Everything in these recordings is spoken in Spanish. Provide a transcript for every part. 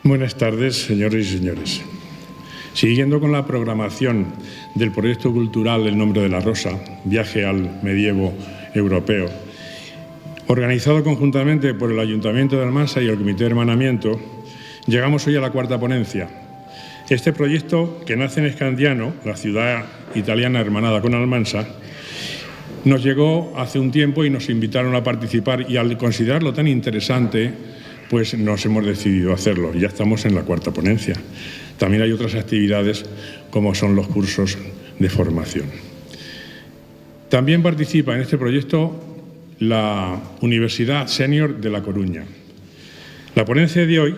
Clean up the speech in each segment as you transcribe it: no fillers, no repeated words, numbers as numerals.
Buenas tardes, señores y señores. Siguiendo con la programación del proyecto cultural El nombre de la rosa, viaje al medievo europeo, organizado conjuntamente por el Ayuntamiento de Almansa y el Comité de Hermanamiento, llegamos hoy a la cuarta ponencia. Este proyecto, que nace en Scandiano, la ciudad italiana hermanada con Almansa, nos llegó hace un tiempo y nos invitaron a participar, y al considerarlo tan interesante, pues nos hemos decidido hacerlo. Ya estamos en la cuarta ponencia. También hay otras actividades como son los cursos de formación. También participa en este proyecto la Universidad Senior de La Coruña. La ponencia de hoy,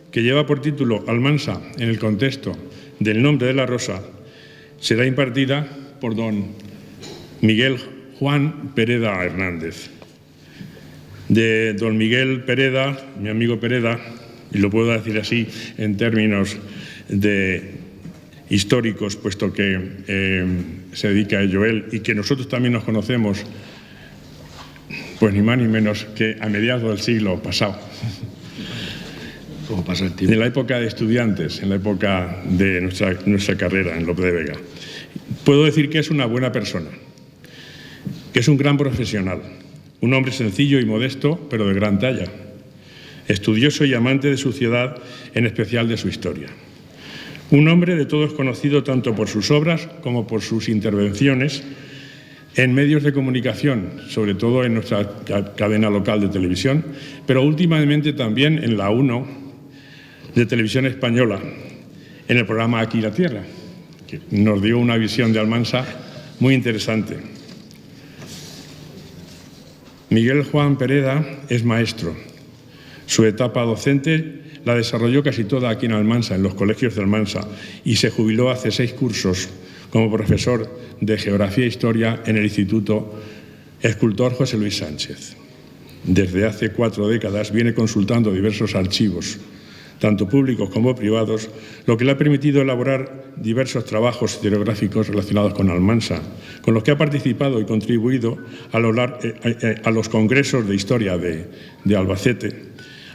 que lleva por título Almansa en el contexto del nombre de la rosa, será impartida por don Miguel Juan Pereda Hernández. De don Miguel Pereda, mi amigo Pereda, y lo puedo decir así en términos históricos, puesto que se dedica a ello él, y que nosotros también nos conocemos, pues ni más ni menos que a mediados del siglo pasado. ¿Cómo pasa el tiempo? En la época de estudiantes, en la época de nuestra carrera en Lope de Vega. Puedo decir que es una buena persona, que es un gran profesional, un hombre sencillo y modesto, pero de gran talla, estudioso y amante de su ciudad, en especial de su historia. Un hombre de todos conocido tanto por sus obras como por sus intervenciones en medios de comunicación, sobre todo en nuestra cadena local de televisión, pero últimamente también en la 1 de Televisión Española, en el programa Aquí la Tierra, que nos dio una visión de Almansa muy interesante. Miguel Juan Pereda es maestro. Su etapa docente la desarrolló casi toda aquí en Almansa, en los colegios de Almansa, y se jubiló hace 6 cursos como profesor de Geografía e Historia en el Instituto Escultor José Luis Sánchez. Desde hace 4 décadas viene consultando diversos archivos, tanto públicos como privados, lo que le ha permitido elaborar diversos trabajos historiográficos relacionados con Almansa, con los que ha participado y contribuido a los congresos de historia de Albacete,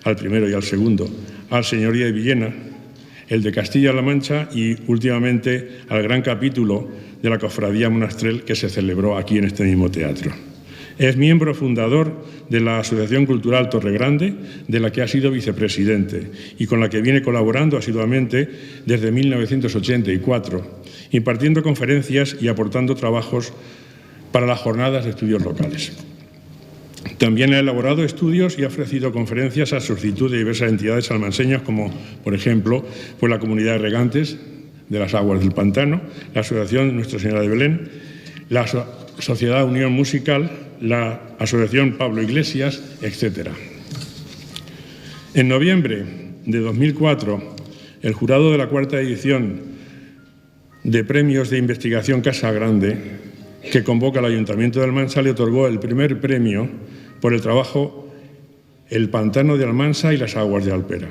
al primero y al segundo, al Señoría de Villena, el de Castilla-La Mancha y últimamente al gran capítulo de la Cofradía Monastrell que se celebró aquí en este mismo teatro. Es miembro fundador de la Asociación Cultural Torregrande, de la que ha sido vicepresidente y con la que viene colaborando asiduamente desde 1984, impartiendo conferencias y aportando trabajos para las jornadas de estudios locales. También ha elaborado estudios y ha ofrecido conferencias a solicitud de diversas entidades almanseñas, como, por ejemplo, pues la Comunidad de Regantes de las Aguas del Pantano, la Asociación Nuestra Señora de Belén, la Sociedad Unión Musical, la Asociación Pablo Iglesias, etc. En noviembre de 2004, el jurado de la 4ª edición de Premios de Investigación Casa Grande, que convoca al Ayuntamiento de Almansa, le otorgó el primer premio por el trabajo El Pantano de Almansa y las Aguas de Alpera.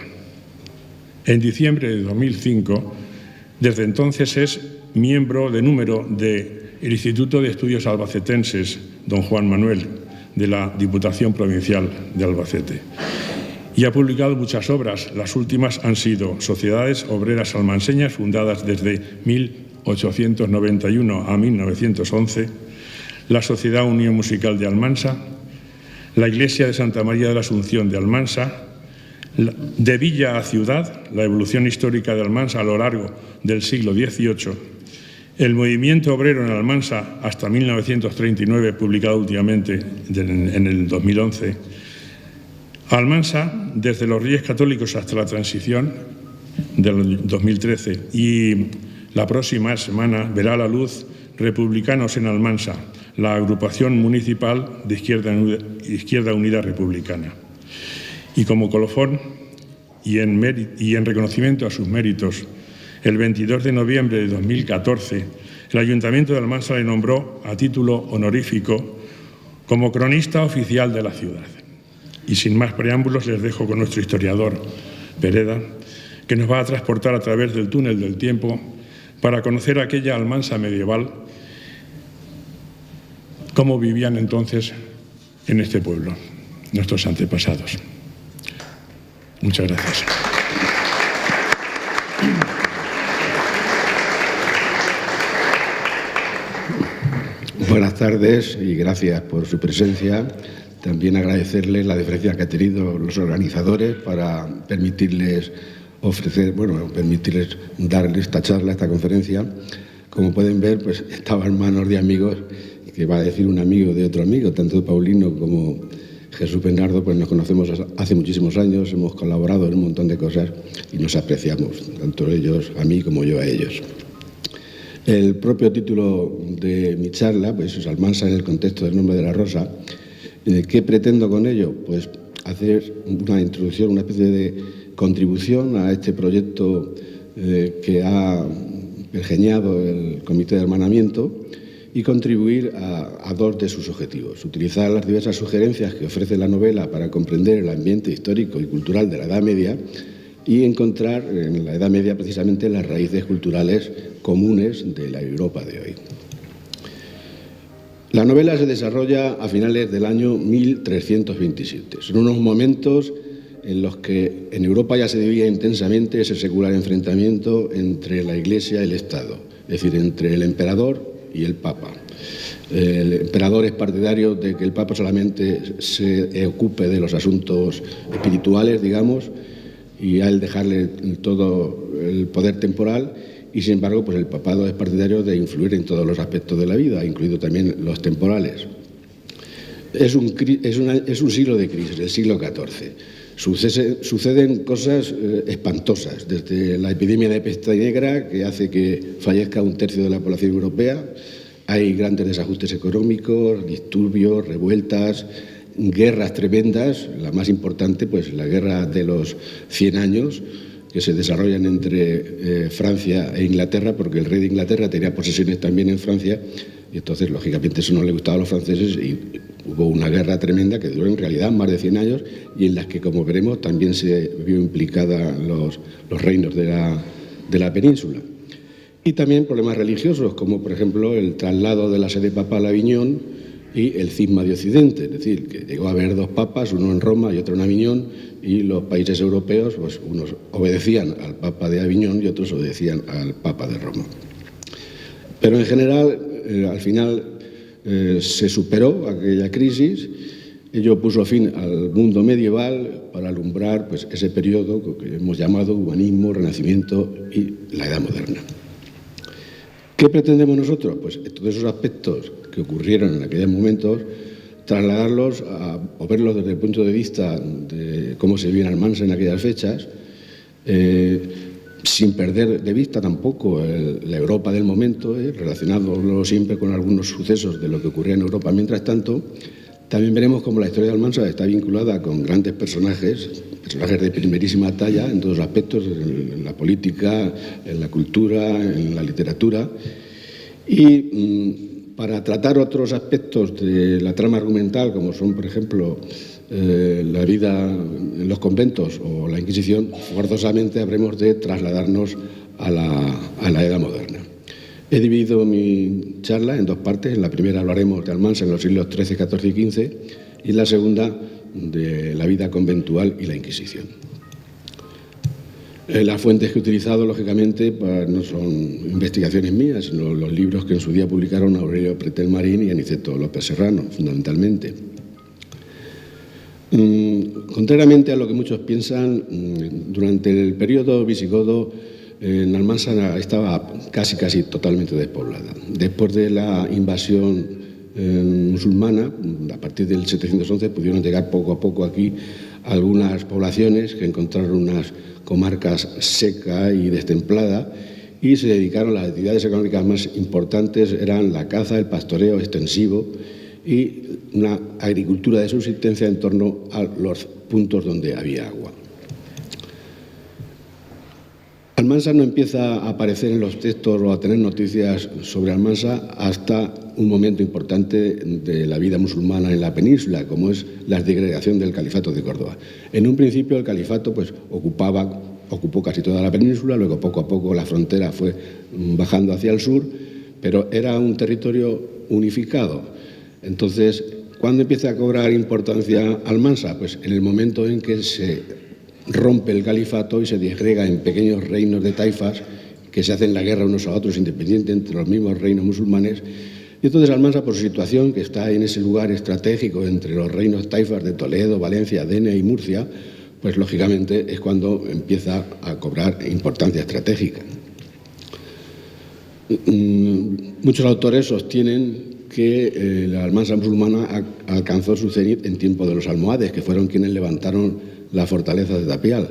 En diciembre de 2005, desde entonces es miembro de número del Instituto de Estudios Albacetenses Don Juan Manuel, de la Diputación Provincial de Albacete. Y ha publicado muchas obras. Las últimas han sido Sociedades Obreras Almanseñas, fundadas desde 1891 a 1911, la Sociedad Unión Musical de Almansa, la Iglesia de Santa María de la Asunción de Almansa, de Villa a Ciudad, la evolución histórica de Almansa a lo largo del siglo XVIII, el movimiento obrero en Almansa hasta 1939, publicado últimamente en el 2011, Almansa desde los Reyes Católicos hasta la transición del 2013, y la próxima semana verá la luz Republicanos en Almansa, la agrupación municipal de Izquierda Unida Republicana. Y como colofón y en reconocimiento a sus méritos, el 22 de noviembre de 2014, el Ayuntamiento de Almansa le nombró a título honorífico como cronista oficial de la ciudad. Y sin más preámbulos les dejo con nuestro historiador, Pereda, que nos va a transportar a través del túnel del tiempo para conocer aquella Almansa medieval, cómo vivían entonces en este pueblo nuestros antepasados. Muchas gracias. Buenas tardes y gracias por su presencia. También agradecerles la deferencia que han tenido los organizadores para permitirles dar esta charla, esta conferencia. Como pueden ver, pues estaba en manos de amigos, que va a decir un amigo de otro amigo, tanto Paulino como Jesús Bernardo, pues nos conocemos hace muchísimos años, hemos colaborado en un montón de cosas y nos apreciamos, tanto ellos a mí como yo a ellos. El propio título de mi charla pues es Almansa en el contexto del nombre de la rosa. ¿Qué pretendo con ello? Pues hacer una introducción, una especie de contribución a este proyecto que ha pergeñado el Comité de Hermanamiento y contribuir a dos de sus objetivos. Utilizar las diversas sugerencias que ofrece la novela para comprender el ambiente histórico y cultural de la Edad Media y encontrar en la Edad Media precisamente las raíces culturales comunes de la Europa de hoy. La novela se desarrolla a finales del año 1327. Son unos momentos en los que en Europa ya se vivía intensamente ese secular enfrentamiento entre la Iglesia y el Estado, es decir, entre el emperador y el Papa. El emperador es partidario de que el Papa solamente se ocupe de los asuntos espirituales, digamos, y a él dejarle todo el poder temporal, y sin embargo pues el papado es partidario de influir en todos los aspectos de la vida, incluido también los temporales. Es un siglo de crisis, el siglo XIV. Suceden cosas espantosas, desde la epidemia de peste negra, que hace que fallezca un tercio de la población europea. Hay grandes desajustes económicos, disturbios, revueltas, guerras tremendas, la más importante, pues la guerra de los 100 años, que se desarrollan entre Francia e Inglaterra, porque el rey de Inglaterra tenía posesiones también en Francia, y entonces, lógicamente, eso no le gustaba a los franceses y hubo una guerra tremenda que duró en realidad más de 100 años y en las que, como veremos, también se vio implicada los reinos de la península. Y también problemas religiosos, como por ejemplo el traslado de la sede papal a Aviñón y el cisma de Occidente, es decir, que llegó a haber dos papas, uno en Roma y otro en Aviñón, y los países europeos, pues unos obedecían al Papa de Aviñón y otros obedecían al Papa de Roma. Pero en general, al final se superó aquella crisis, ello puso fin al mundo medieval para alumbrar pues ese periodo que hemos llamado humanismo, renacimiento y la Edad Moderna. ¿Qué pretendemos nosotros? Pues todos esos aspectos que ocurrieron en aquellos momentos, trasladarlos o verlos desde el punto de vista de cómo se vivía en Almansa en aquellas fechas, sin perder de vista tampoco la Europa del momento, relacionándolo siempre con algunos sucesos de lo que ocurría en Europa. Mientras tanto, también veremos cómo la historia de Almansa está vinculada con grandes personajes de primerísima talla en todos los aspectos, en la política, en la cultura, en la literatura. Y para tratar otros aspectos de la trama argumental, como son, por ejemplo, la vida en los conventos o la Inquisición, forzosamente habremos de trasladarnos a la Edad Moderna. He dividido mi charla en dos partes. En la primera hablaremos de Almansa en los siglos XIII, XIV y XV, y en la segunda de la vida conventual y la Inquisición. Las fuentes que he utilizado, lógicamente, no son investigaciones mías, sino los libros que en su día publicaron Aurelio Pretel Marín y Aniceto López Serrano, fundamentalmente. Contrariamente a lo que muchos piensan, durante el periodo visigodo, Almansa estaba casi totalmente despoblada. Después de la invasión musulmana, a partir del 711, pudieron llegar poco a poco aquí algunas poblaciones que encontraron unas comarcas seca y destemplada y se dedicaron a las actividades económicas más importantes, eran la caza, el pastoreo extensivo y una agricultura de subsistencia en torno a los puntos donde había agua. Almansa no empieza a aparecer en los textos o a tener noticias sobre Almansa hasta un momento importante de la vida musulmana en la península, como es la disgregación del califato de Córdoba. En un principio el califato pues, ocupó casi toda la península, luego poco a poco la frontera fue bajando hacia el sur, pero era un territorio unificado. Entonces, ¿cuándo empieza a cobrar importancia Almansa? Pues en el momento en que se rompe el califato y se disgrega en pequeños reinos de taifas que se hacen la guerra unos a otros independientes entre los mismos reinos musulmanes, Y entonces Almansa, por su situación, que está en ese lugar estratégico entre los reinos taifas de Toledo, Valencia, Denia y Murcia, pues lógicamente es cuando empieza a cobrar importancia estratégica. Muchos autores sostienen que la Almansa musulmana alcanzó su cenit en tiempo de los almohades, que fueron quienes levantaron la fortaleza de Tapial.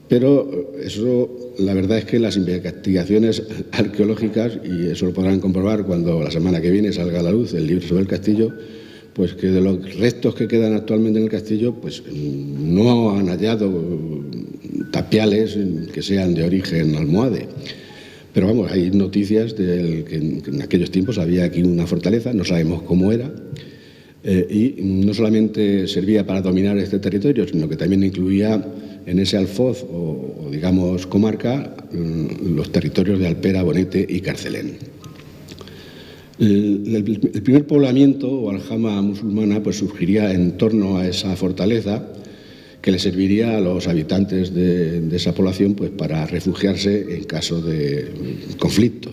Pero eso, la verdad es que las investigaciones arqueológicas, y eso lo podrán comprobar cuando la semana que viene salga a la luz el libro sobre el castillo, pues que de los restos que quedan actualmente en el castillo, pues no han hallado tapiales que sean de origen almohade. Pero vamos, hay noticias de que en aquellos tiempos había aquí una fortaleza, no sabemos cómo era, y no solamente servía para dominar este territorio, sino que también incluía en ese alfoz o digamos comarca los territorios de Alpera, Bonete y Carcelén. El primer poblamiento o aljama musulmana pues surgiría en torno a esa fortaleza, que le serviría a los habitantes de esa población pues para refugiarse en caso de conflicto.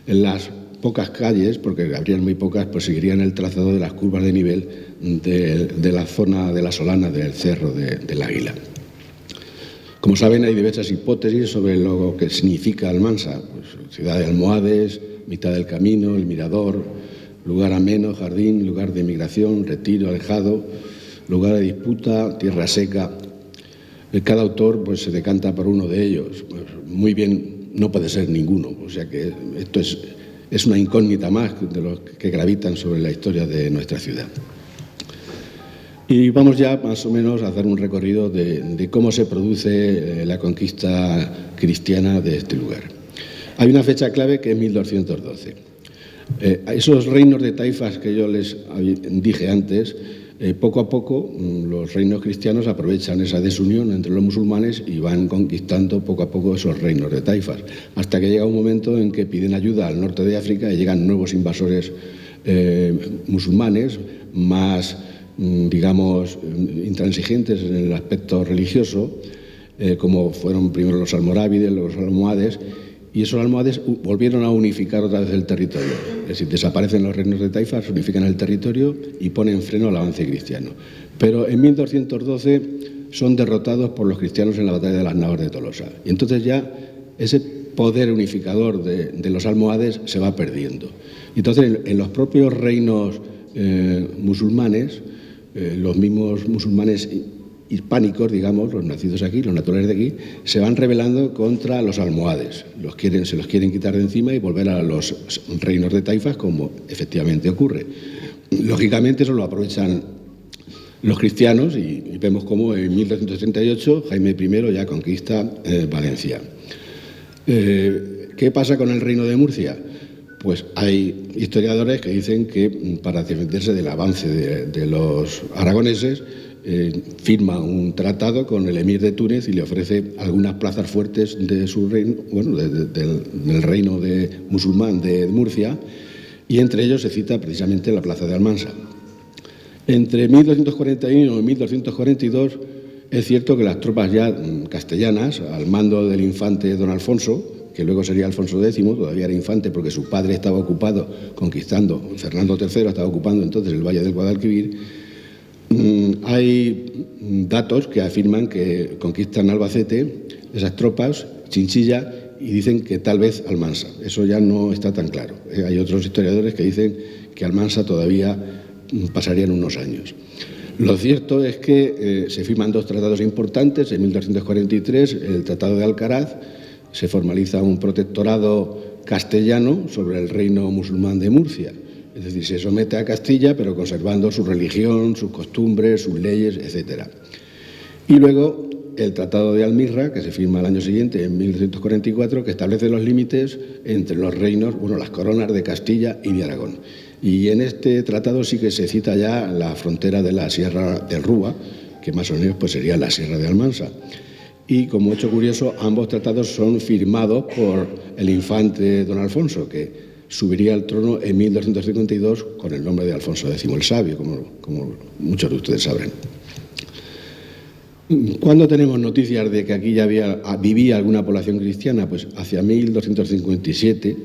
En las pocas calles, porque habrían muy pocas, pues seguirían el trazado de las curvas de nivel de la zona de la Solana del Cerro del Águila. Como saben, hay diversas hipótesis sobre lo que significa Almansa, pues, ciudad de almohades, mitad del camino, el mirador, lugar ameno, jardín, lugar de migración, retiro, alejado, lugar de disputa, tierra seca. Cada autor pues, se decanta por uno de ellos. Pues, muy bien, no puede ser ninguno. O sea que esto es una incógnita más de los que gravitan sobre la historia de nuestra ciudad. Y vamos ya más o menos a hacer un recorrido de cómo se produce la conquista cristiana de este lugar. Hay una fecha clave que es 1212. Esos reinos de taifas que yo les dije antes, poco a poco los reinos cristianos aprovechan esa desunión entre los musulmanes y van conquistando poco a poco esos reinos de taifas, hasta que llega un momento en que piden ayuda al norte de África y llegan nuevos invasores musulmanes más, digamos, intransigentes en el aspecto religioso, como fueron primero los almorávides, los almohades, y esos almohades volvieron a unificar otra vez el territorio. Es decir, desaparecen los reinos de taifas, unifican el territorio y ponen freno al avance cristiano. Pero en 1212 son derrotados por los cristianos en la batalla de las Navas de Tolosa. Y entonces ya ese poder unificador de los almohades se va perdiendo. Y entonces en los propios reinos musulmanes, los mismos musulmanes hispánicos, digamos, los nacidos aquí, los naturales de aquí, se van rebelando contra los almohades. Se los quieren quitar de encima y volver a los reinos de taifas, como efectivamente ocurre. Lógicamente eso lo aprovechan los cristianos y vemos cómo en 1238 Jaime I ya conquista Valencia. ¿Qué pasa con el reino de Murcia? Pues hay historiadores que dicen que para defenderse del avance de los aragoneses firma un tratado con el emir de Túnez y le ofrece algunas plazas fuertes de su reino, bueno, del reino musulmán de Murcia, y entre ellos se cita precisamente la plaza de Almansa. Entre 1241 y 1242 es cierto que las tropas ya castellanas, al mando del infante don Alfonso, que luego sería Alfonso X, todavía era infante porque su padre estaba ocupado, conquistando, Fernando III estaba ocupando entonces el Valle del Guadalquivir. Hay datos que afirman que conquistan Albacete, esas tropas, Chinchilla, y dicen que tal vez Almansa. Eso ya no está tan claro. Hay otros historiadores que dicen que Almansa todavía pasarían unos años. Lo cierto es que se firman dos tratados importantes. En 1243, el Tratado de Alcaraz, se formaliza un protectorado castellano sobre el reino musulmán de Murcia. Es decir, se somete a Castilla, pero conservando su religión, sus costumbres, sus leyes, etc. Y luego el Tratado de Almirra, que se firma al año siguiente, en 1244, que establece los límites entre los reinos, bueno, las coronas de Castilla y de Aragón. Y en este tratado sí que se cita ya la frontera de la Sierra del Rúa, que más o menos pues, sería la Sierra de Almansa. Y como hecho curioso, ambos tratados son firmados por el infante don Alfonso, que subiría al trono en 1252 con el nombre de Alfonso X el Sabio, como muchos de ustedes sabrán. ¿Cuándo tenemos noticias de que aquí ya vivía alguna población cristiana? Pues hacia 1257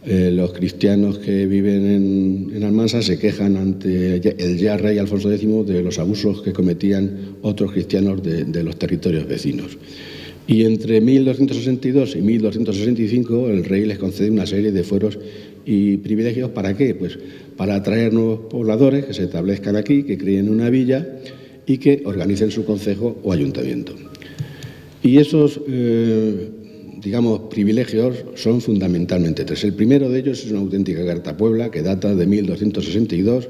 Los cristianos que viven en Almansa se quejan ante el ya rey Alfonso X de los abusos que cometían otros cristianos de los territorios vecinos. Y entre 1262 y 1265 el rey les concede una serie de fueros y privilegios. ¿Para qué? Pues para atraer nuevos pobladores que se establezcan aquí, que creen una villa y que organicen su concejo o ayuntamiento. Y esos digamos, privilegios son fundamentalmente tres. El primero de ellos es una auténtica carta Puebla que data de 1262,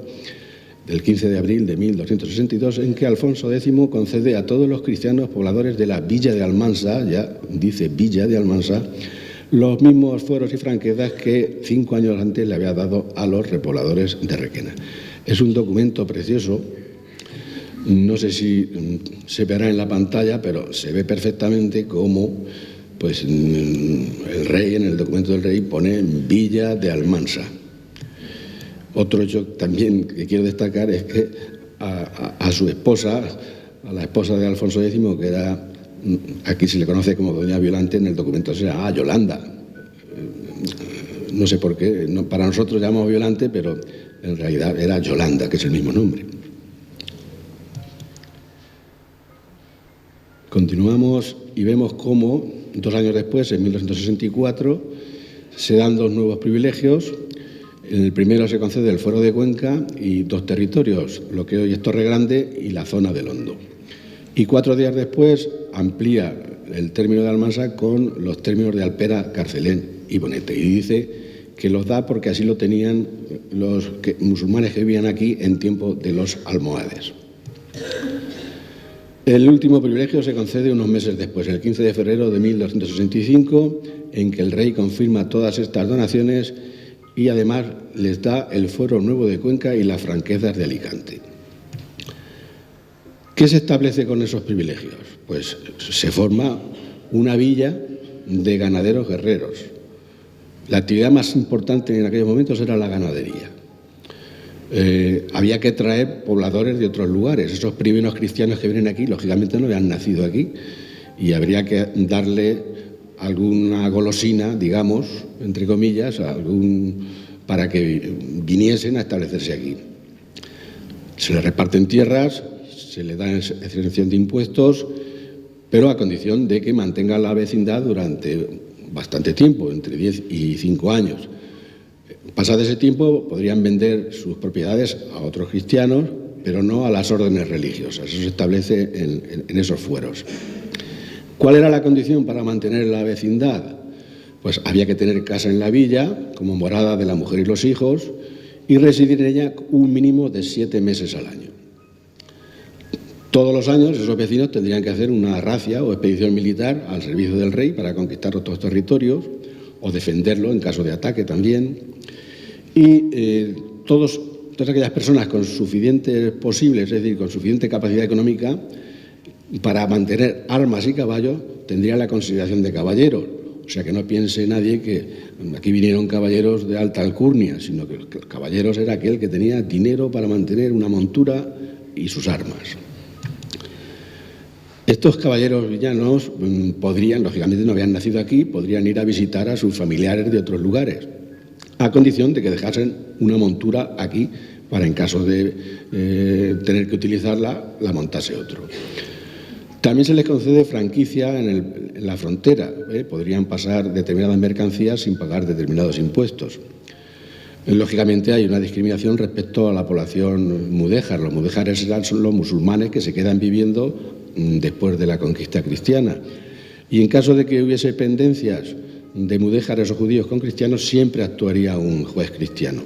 del 15 de abril de 1262, en que Alfonso X concede a todos los cristianos pobladores de la villa de Almansa, ya dice villa de Almansa, los mismos fueros y franquezas que 5 años antes le había dado a los repobladores de Requena. Es un documento precioso. No sé si se verá en la pantalla, pero se ve perfectamente cómo pues, el rey, en el documento del rey, pone Villa de Almansa. Otro hecho también que quiero destacar es que a su esposa, a la esposa de Alfonso X, que era, aquí se le conoce como doña Violante, en el documento será Yolanda. No sé por qué, para nosotros llamamos Violante, pero en realidad era Yolanda, que es el mismo nombre. Continuamos y vemos cómo 2 años después, en 1264, se dan 2 nuevos privilegios. En el primero se concede el fuero de Cuenca y 2 territorios, lo que hoy es Torregrande y la zona del Hondo. Y 4 días después amplía el término de Almansa con los términos de Alpera, Carcelén y Bonete. Y dice que los da porque así lo tenían los musulmanes que vivían aquí en tiempo de los almohades. El último privilegio se concede unos meses después, el 15 de febrero de 1265, en que el rey confirma todas estas donaciones y además les da el fuero nuevo de Cuenca y las franquezas de Alicante. ¿Qué se establece con esos privilegios? Pues se forma una villa de ganaderos guerreros. La actividad más importante en aquellos momentos era la ganadería. Había que traer pobladores de otros lugares. Esos primeros cristianos que vienen aquí, lógicamente no habían nacido aquí y habría que darle alguna golosina, digamos, entre comillas, para que viniesen a establecerse aquí. Se les reparten tierras, se les da exención de impuestos, pero a condición de que mantengan la vecindad durante bastante tiempo, entre 10 y 5 años. Pasado ese tiempo podrían vender sus propiedades a otros cristianos, pero no a las órdenes religiosas. Eso se establece en esos fueros. ¿Cuál era la condición para mantener la vecindad? Pues había que tener casa en la villa, como morada de la mujer y los hijos, y residir en ella un mínimo de 7 meses al año. Todos los años esos vecinos tendrían que hacer una racia o expedición militar al servicio del rey para conquistar otros territorios o defenderlo en caso de ataque también. Y todas aquellas personas con suficientes posibles, es decir, con suficiente capacidad económica para mantener armas y caballos, tendrían la consideración de caballeros. O sea, que no piense nadie que aquí vinieron caballeros de alta alcurnia, sino que caballeros era aquel que tenía dinero para mantener una montura y sus armas. Estos caballeros villanos podrían, lógicamente no habían nacido aquí, podrían ir a visitar a sus familiares de otros lugares, a condición de que dejasen una montura aquí para, en caso de tener que utilizarla, la montase otro. También se les concede franquicia en la frontera. Podrían pasar determinadas mercancías sin pagar determinados impuestos. Lógicamente hay una discriminación respecto a la población mudéjar. Los mudéjares son los musulmanes que se quedan viviendo después de la conquista cristiana. Y en caso de que hubiese pendencias de mudéjares o judíos con cristianos, siempre actuaría un juez cristiano.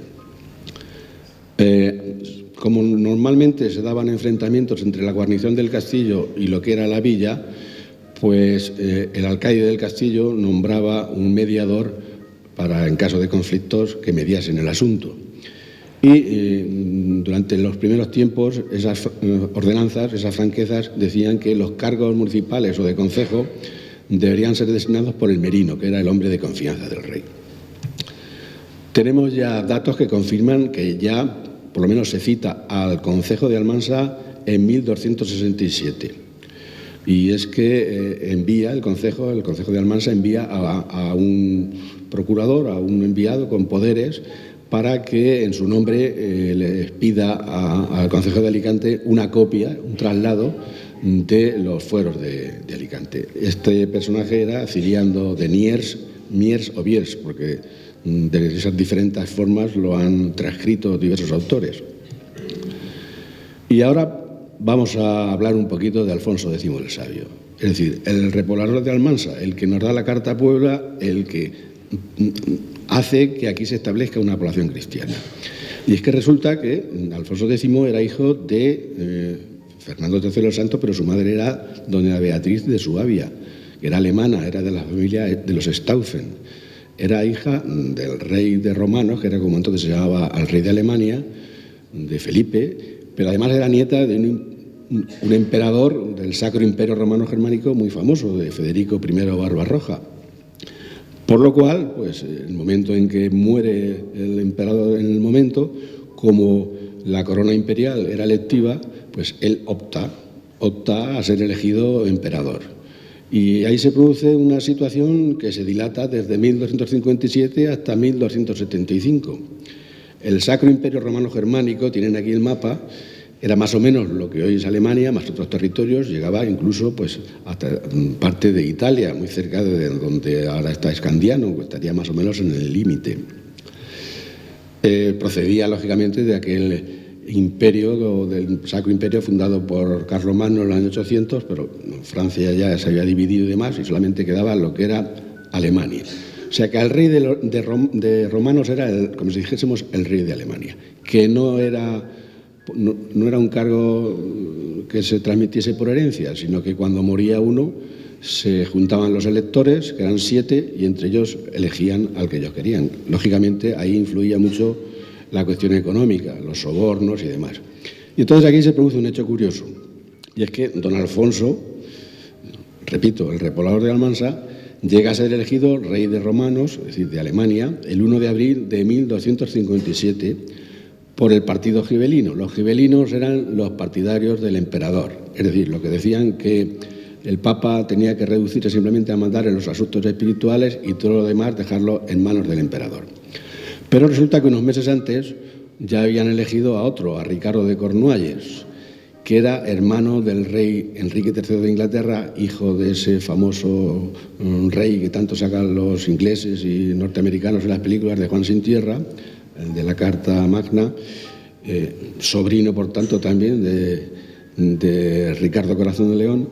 Como normalmente se daban enfrentamientos entre la guarnición del castillo y lo que era la villa, pues el alcaide del castillo nombraba un mediador para, en caso de conflictos, que mediasen el asunto. Y durante los primeros tiempos, esas ordenanzas, esas franquezas, decían que los cargos municipales o de concejo deberían ser designados por el merino, que era el hombre de confianza del rey. Tenemos ya datos que confirman que ya, por lo menos se cita al concejo de Almansa en 1267. Y es que envía el concejo de Almansa envía a un procurador, a un enviado con poderes, para que en su nombre le pida al Concejo de Alicante una copia, un traslado de los fueros de Alicante. Este personaje era Ciriando de Miers o Viers, porque de esas diferentes formas lo han transcrito diversos autores. Y ahora vamos a hablar un poquito de Alfonso X el Sabio, es decir, el repoblador de Almansa, el que nos da la Carta a Puebla, el que hace que aquí se establezca una población cristiana. Y es que resulta que Alfonso X era hijo de Fernando III el Santo, pero su madre era doña Beatriz de Suabia, que era alemana, era de la familia de los Stauffen. Era hija del rey de Romanos, que era como entonces se llamaba al rey de Alemania, de Felipe, pero además era nieta de un emperador del Sacro Imperio Romano Germánico muy famoso, de Federico I Barbarroja. Por lo cual, pues en el momento en que muere el emperador, en el momento, como la corona imperial era electiva, pues él opta a ser elegido emperador. Y ahí se produce una situación que se dilata desde 1257 hasta 1275. El Sacro Imperio Romano Germánico, tienen aquí el mapa, era más o menos lo que hoy es Alemania, más otros territorios, llegaba incluso pues, hasta parte de Italia, muy cerca de donde ahora está Escandiano, pues estaría más o menos en el límite. Procedía, lógicamente, de aquel imperio, del Sacro Imperio fundado por Carlomagno en el año 800, pero Francia ya se había dividido y demás, y solamente quedaba lo que era Alemania. O sea que el rey de romanos era, como si dijésemos, el rey de Alemania, que no era un cargo que se transmitiese por herencia, sino que cuando moría uno se juntaban los electores, que eran 7, y entre ellos elegían al que ellos querían. Lógicamente ahí influía mucho la cuestión económica, los sobornos y demás. Y entonces aquí se produce un hecho curioso, y es que don Alfonso, repito, el repoblador de Almansa, llega a ser elegido rey de romanos, es decir, de Alemania, el 1 de abril de 1257 por el partido gibelino. Los gibelinos eran los partidarios del emperador, es decir, los que decían que el Papa tenía que reducirse simplemente a mandar en los asuntos espirituales y todo lo demás dejarlo en manos del emperador. Pero resulta que unos meses antes ya habían elegido a otro, a Ricardo de Cornualles, que era hermano del rey Enrique III de Inglaterra, hijo de ese famoso rey que tanto sacan los ingleses y norteamericanos en las películas, de Juan Sin Tierra, de la Carta Magna, sobrino, por tanto, también de Ricardo Corazón de León.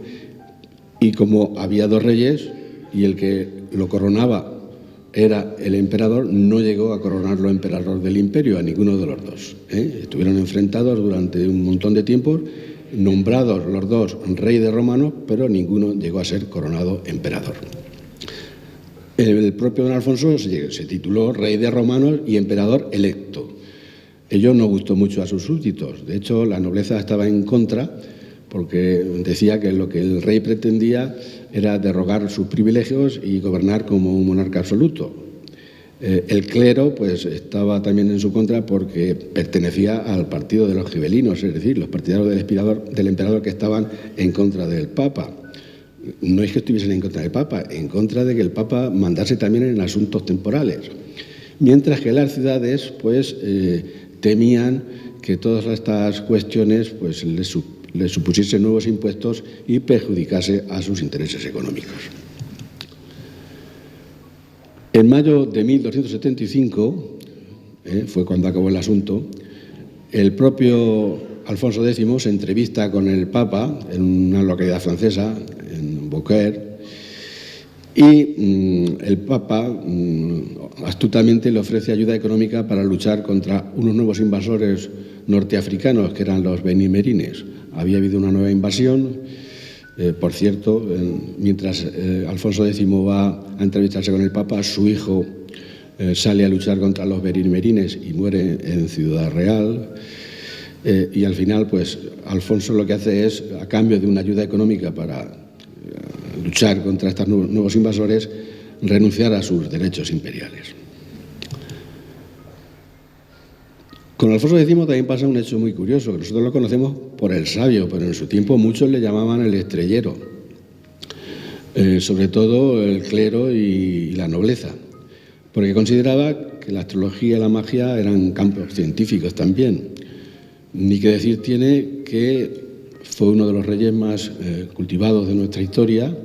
Y como había dos reyes y el que lo coronaba era el emperador, no llegó a coronarlo emperador del imperio, a ninguno de los dos. Estuvieron enfrentados durante un montón de tiempo, nombrados los dos rey de romanos, pero ninguno llegó a ser coronado emperador. El propio don Alfonso se tituló rey de romanos y emperador electo. Ello no gustó mucho a sus súbditos. De hecho, la nobleza estaba en contra, porque decía que lo que el rey pretendía era derogar sus privilegios y gobernar como un monarca absoluto. El clero pues estaba también en su contra porque pertenecía al partido de los gibelinos, es decir, los partidarios del emperador que estaban en contra del Papa. No es que estuviesen en contra del Papa, en contra de que el Papa mandase también en asuntos temporales. Mientras que las ciudades pues temían que todas estas cuestiones pues les supusiesen nuevos impuestos y perjudicase a sus intereses económicos. En mayo de 1275, fue cuando acabó el asunto, el propio Alfonso X se entrevista con el Papa en una localidad francesa, en Beaucaire, y el Papa astutamente le ofrece ayuda económica para luchar contra unos nuevos invasores norteafricanos, que eran los benimerines. Había habido una nueva invasión. Por cierto, mientras Alfonso X va a entrevistarse con el Papa, su hijo sale a luchar contra los benimerines y muere en Ciudad Real. Y al final, pues Alfonso lo que hace es, a cambio de una ayuda económica para luchar contra estos nuevos invasores, renunciar a sus derechos imperiales. Con Alfonso X también pasa un hecho muy curioso, que nosotros lo conocemos por el sabio, pero en su tiempo muchos le llamaban el estrellero, sobre todo el clero y la nobleza, porque consideraba que la astrología y la magia eran campos científicos también. Ni que decir tiene que fue uno de los reyes más cultivados de nuestra historia,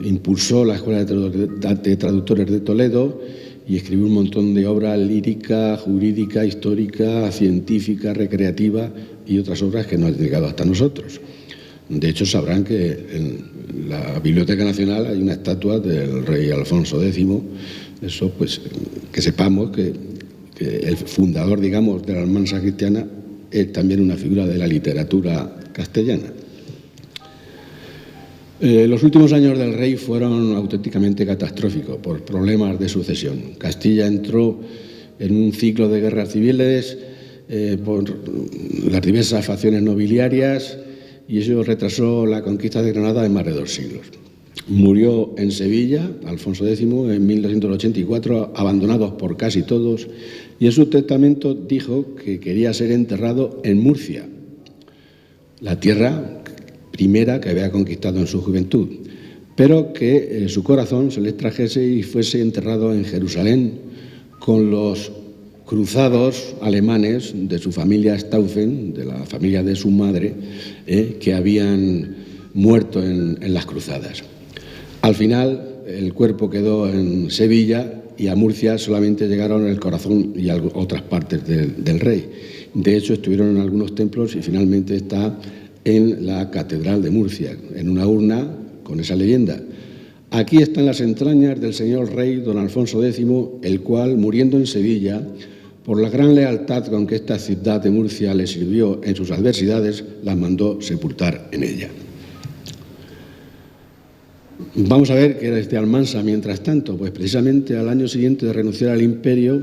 impulsó la Escuela de Traductores de Toledo y escribió un montón de obras lírica, jurídica, histórica, científica, recreativa y otras obras que no han llegado hasta nosotros. De hecho, sabrán que en la Biblioteca Nacional hay una estatua del rey Alfonso X. Eso, pues, que sepamos que el fundador, digamos, de la Almansa cristiana es también una figura de la literatura castellana. Los últimos años del rey fueron auténticamente catastróficos por problemas de sucesión. Castilla entró en un ciclo de guerras civiles por las diversas facciones nobiliarias y eso retrasó la conquista de Granada en más de 2 siglos. Murió en Sevilla, Alfonso X, en 1284, abandonado por casi todos, y en su testamento dijo que quería ser enterrado en Murcia, la tierra primera que había conquistado en su juventud, pero que su corazón se le trajese y fuese enterrado en Jerusalén con los cruzados alemanes de su familia Stauffen, de la familia de su madre, que habían muerto en las cruzadas. Al final, el cuerpo quedó en Sevilla y a Murcia solamente llegaron el corazón y otras partes del rey. De hecho, estuvieron en algunos templos y finalmente está en la Catedral de Murcia, en una urna con esa leyenda. Aquí están las entrañas del señor rey don Alfonso X, el cual, muriendo en Sevilla, por la gran lealtad con que esta ciudad de Murcia le sirvió en sus adversidades, las mandó sepultar en ella. Vamos a ver qué era este Almansa mientras tanto. Pues precisamente al año siguiente de renunciar al imperio,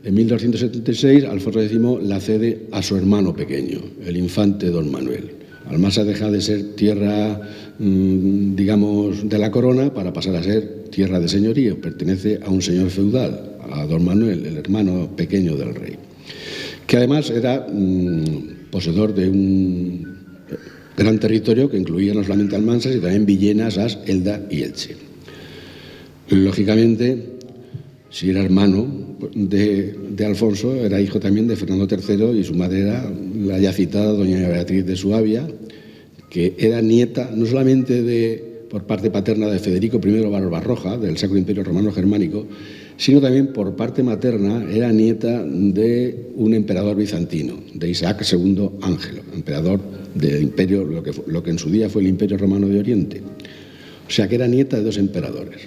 en 1276, Alfonso X la cede a su hermano pequeño, el infante don Manuel. Almansa deja de ser tierra, digamos, de la corona para pasar a ser tierra de señorío. Pertenece a un señor feudal, a don Manuel, el hermano pequeño del rey, que además era poseedor de un gran territorio que incluía no solamente Almansa, sino también Villena, As, Elda y Elche. Lógicamente, si era hermano de Alfonso, era hijo también de Fernando III y su madre era la ya citada doña Beatriz de Suabia, que era nieta no solamente por parte paterna de Federico I Barbarroja, del Sacro Imperio Romano Germánico, sino también por parte materna era nieta de un emperador bizantino, de Isaac II Ángelo, emperador del imperio, lo que en su día fue el Imperio Romano de Oriente. O sea que era nieta de 2 emperadores.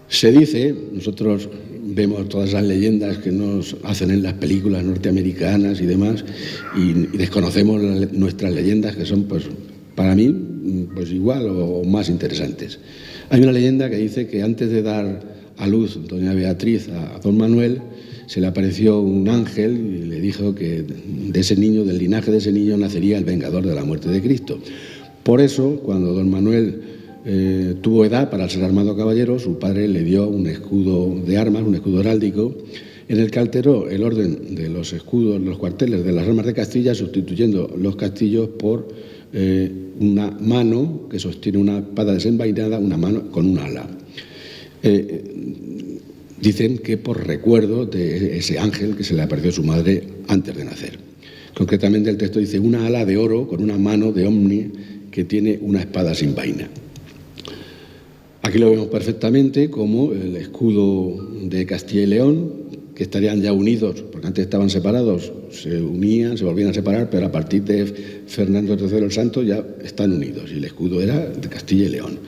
Se dice, nosotros vemos todas las leyendas que nos hacen en las películas norteamericanas y demás, y desconocemos nuestras leyendas, que son, pues, para mí, pues igual o más interesantes. Hay una leyenda que dice que antes de dar a luz doña Beatriz a don Manuel, se le apareció un ángel y le dijo que de ese niño, del linaje de ese niño, nacería el vengador de la muerte de Cristo. Por eso, cuando don Manuel tuvo edad para ser armado caballero, su padre le dio un escudo de armas, un escudo heráldico, en el que alteró el orden de los escudos, los cuarteles de las armas de Castilla, sustituyendo los castillos por una mano que sostiene una espada desenvainada, una mano con un ala. Dicen que por recuerdo de ese ángel que se le apareció a su madre antes de nacer. Concretamente el texto dice: una ala de oro con una mano de omni que tiene una espada sin vaina. Aquí lo vemos perfectamente como el escudo de Castilla y León, que estarían ya unidos, porque antes estaban separados, se unían, se volvían a separar, pero a partir de Fernando III el Santo ya están unidos, y el escudo era de Castilla y León.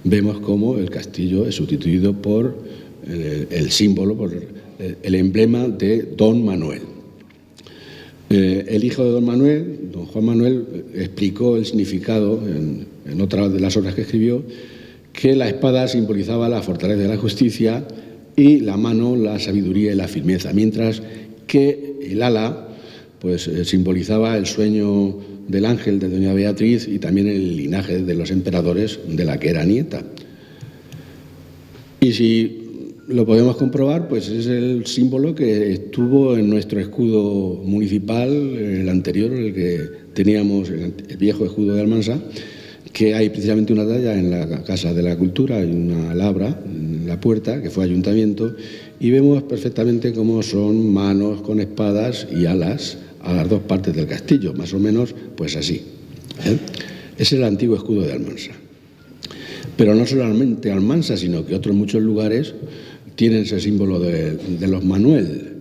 Vemos cómo el castillo es sustituido por el símbolo, por el emblema de don Manuel. El hijo de don Manuel, don Juan Manuel, explicó el significado en otra de las obras que escribió, que la espada simbolizaba la fortaleza de la justicia y la mano la sabiduría y la firmeza, mientras que el ala pues simbolizaba el sueño del ángel de doña Beatriz y también el linaje de los emperadores de la que era nieta. Y si lo podemos comprobar, pues es el símbolo que estuvo en nuestro escudo municipal, el anterior, el que teníamos, el viejo escudo de Almansa, que hay precisamente una talla en la Casa de la Cultura, hay una labra en la puerta, que fue ayuntamiento, y vemos perfectamente cómo son manos con espadas y alas a las dos partes del castillo, más o menos pues así. Es el antiguo escudo de Almansa. Pero no solamente Almansa, sino que otros muchos lugares tienen ese símbolo de los Manuel.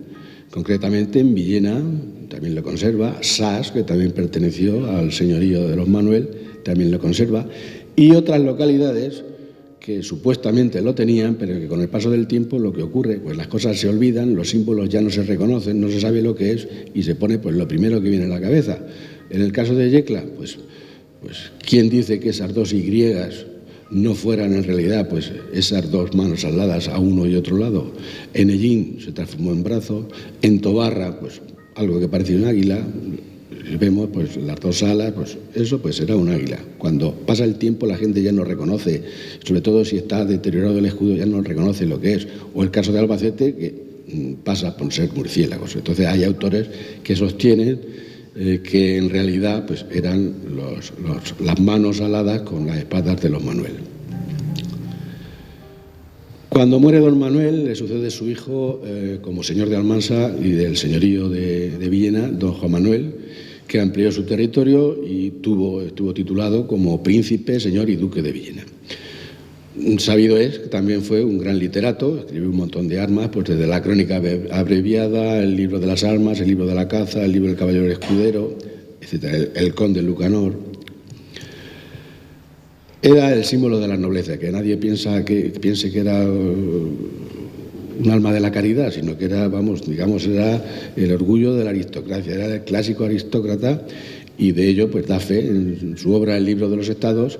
Concretamente en Villena también lo conserva, Sas, que también perteneció al señorío de los Manuel, también lo conserva, y otras localidades que supuestamente lo tenían, pero que con el paso del tiempo lo que ocurre, pues las cosas se olvidan, los símbolos ya no se reconocen, no se sabe lo que es y se pone pues lo primero que viene a la cabeza. En el caso de Yecla, pues ¿quién dice que esas dos Y no fueran en realidad pues esas dos manos aladas a uno y otro lado? En Ellín se transformó en brazo, en Tobarra pues algo que parece un águila, vemos pues las dos alas, pues eso pues será un águila. Cuando pasa el tiempo la gente ya no reconoce, sobre todo si está deteriorado el escudo ya no reconoce lo que es, o el caso de Albacete que pasa por ser murciélagos. Entonces hay autores que sostienen que en realidad pues eran las manos aladas con las espadas de los Manuel. Cuando muere don Manuel, le sucede su hijo como señor de Almansa y del señorío de Villena, don Juan Manuel, que amplió su territorio y estuvo titulado como príncipe, señor y duque de Villena. Sabido es que también fue un gran literato, escribió un montón de armas, pues desde la crónica abreviada, el libro de las armas, el libro de la caza, el libro del caballero escudero, etc. El conde Lucanor. Era el símbolo de la nobleza, que nadie piense que era un alma de la caridad, sino que era, era el orgullo de la aristocracia, era el clásico aristócrata, y de ello pues da fe en su obra El libro de los estados,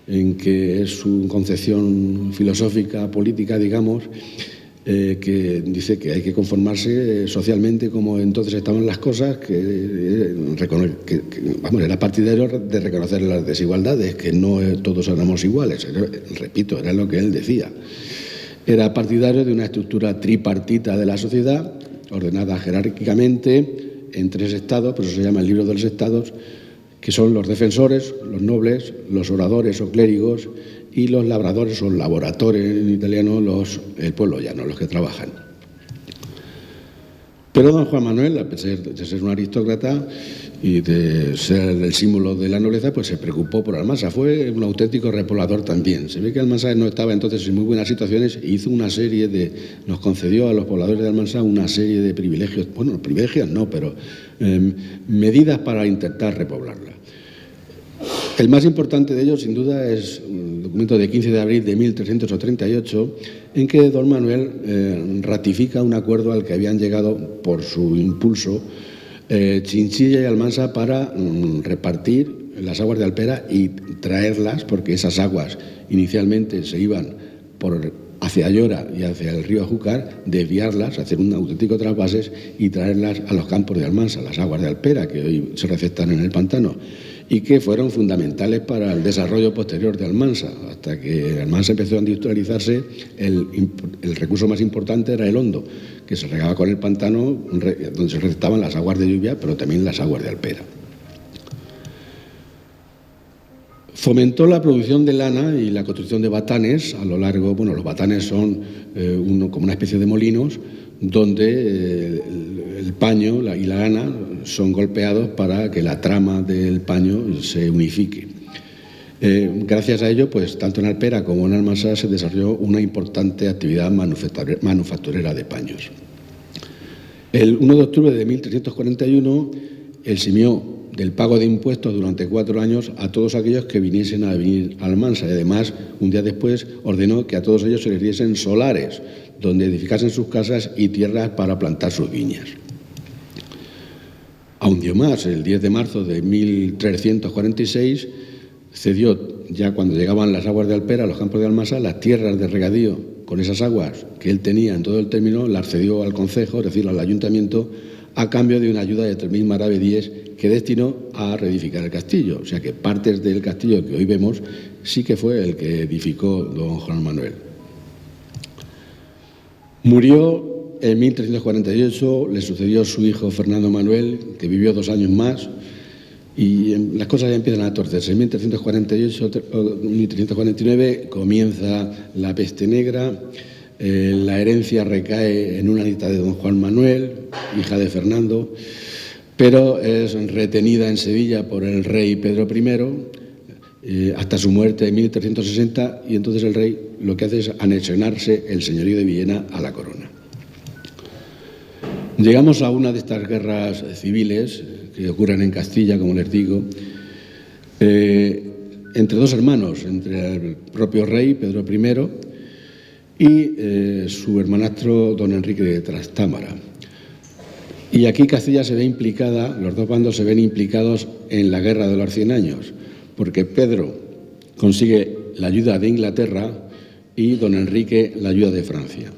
en que es su concepción filosófica, política, que dice que hay que conformarse socialmente como entonces estaban las cosas, era partidario de reconocer las desigualdades, que no todos éramos iguales, repito, era lo que él decía. Era partidario de una estructura tripartita de la sociedad, ordenada jerárquicamente en tres estados, por eso se llama el libro de los estados, que son los defensores, los nobles, los oradores o clérigos y los labradores o laboratores en italiano, el pueblo llano, los que trabajan. Pero don Juan Manuel, a pesar de ser un aristócrata y de ser el símbolo de la nobleza, pues se preocupó por Almansa. Fue un auténtico repoblador también. Se ve que Almansa no estaba entonces en muy buenas situaciones e hizo nos concedió a los pobladores de Almansa una serie de privilegios, bueno, privilegios no, pero medidas para intentar repoblarla. El más importante de ellos, sin duda, es un documento de 15 de abril de 1338, en que don Manuel ratifica un acuerdo al que habían llegado por su impulso Chinchilla y Almansa para repartir las aguas de Alpera y traerlas, porque esas aguas inicialmente se iban hacia Ayora y hacia el río Ajúcar, desviarlas, hacer un auténtico trasvases y traerlas a los campos de Almansa, las aguas de Alpera, que hoy se receptan en el pantano, y que fueron fundamentales para el desarrollo posterior de Almansa. Hasta que Almansa empezó a industrializarse, el recurso más importante era el hondo, que se regaba con el pantano, donde se receptaban las aguas de lluvia, pero también las aguas de Alpera. Fomentó la producción de lana y la construcción de batanes a lo largo. Los batanes son como una especie de molinos donde el paño y la lana son golpeados para que la trama del paño se unifique. Gracias a ello, pues tanto en Alpera como en Almansa se desarrolló una importante actividad manufacturera de paños. El 1 de octubre de 1341 eximió del pago de impuestos durante 4 años a todos aquellos que viniesen a Almansa, y además, un día después, ordenó que a todos ellos se les diesen solares, donde edificasen sus casas y tierras para plantar sus viñas. Aún dio más, el 10 de marzo de 1346 cedió, ya cuando llegaban las aguas de Alpera a los campos de Almansa, las tierras de regadío con esas aguas que él tenía en todo el término, las cedió al concejo, es decir, al ayuntamiento, a cambio de una ayuda de 3.000 maravedíes que destinó a reedificar el castillo. O sea que partes del castillo que hoy vemos sí que fue el que edificó don Juan Manuel. Murió en 1348, le sucedió su hijo Fernando Manuel, que vivió 2 años más, Y las cosas ya empiezan a torcerse. En 1348 o 1349 comienza la peste negra. La herencia recae en una nieta de don Juan Manuel, hija de Fernando, pero es retenida en Sevilla por el rey Pedro I hasta su muerte en 1360, y entonces el rey lo que hace es anexionarse el señorío de Villena a la corona. Llegamos a una de estas guerras civiles que ocurren en Castilla, como les digo, entre dos hermanos, entre el propio rey Pedro I y su hermanastro don Enrique de Trastámara. Y aquí Castilla se ve implicada, los dos bandos se ven implicados en la Guerra de los 100 años, porque Pedro consigue la ayuda de Inglaterra y don Enrique la ayuda de Francia.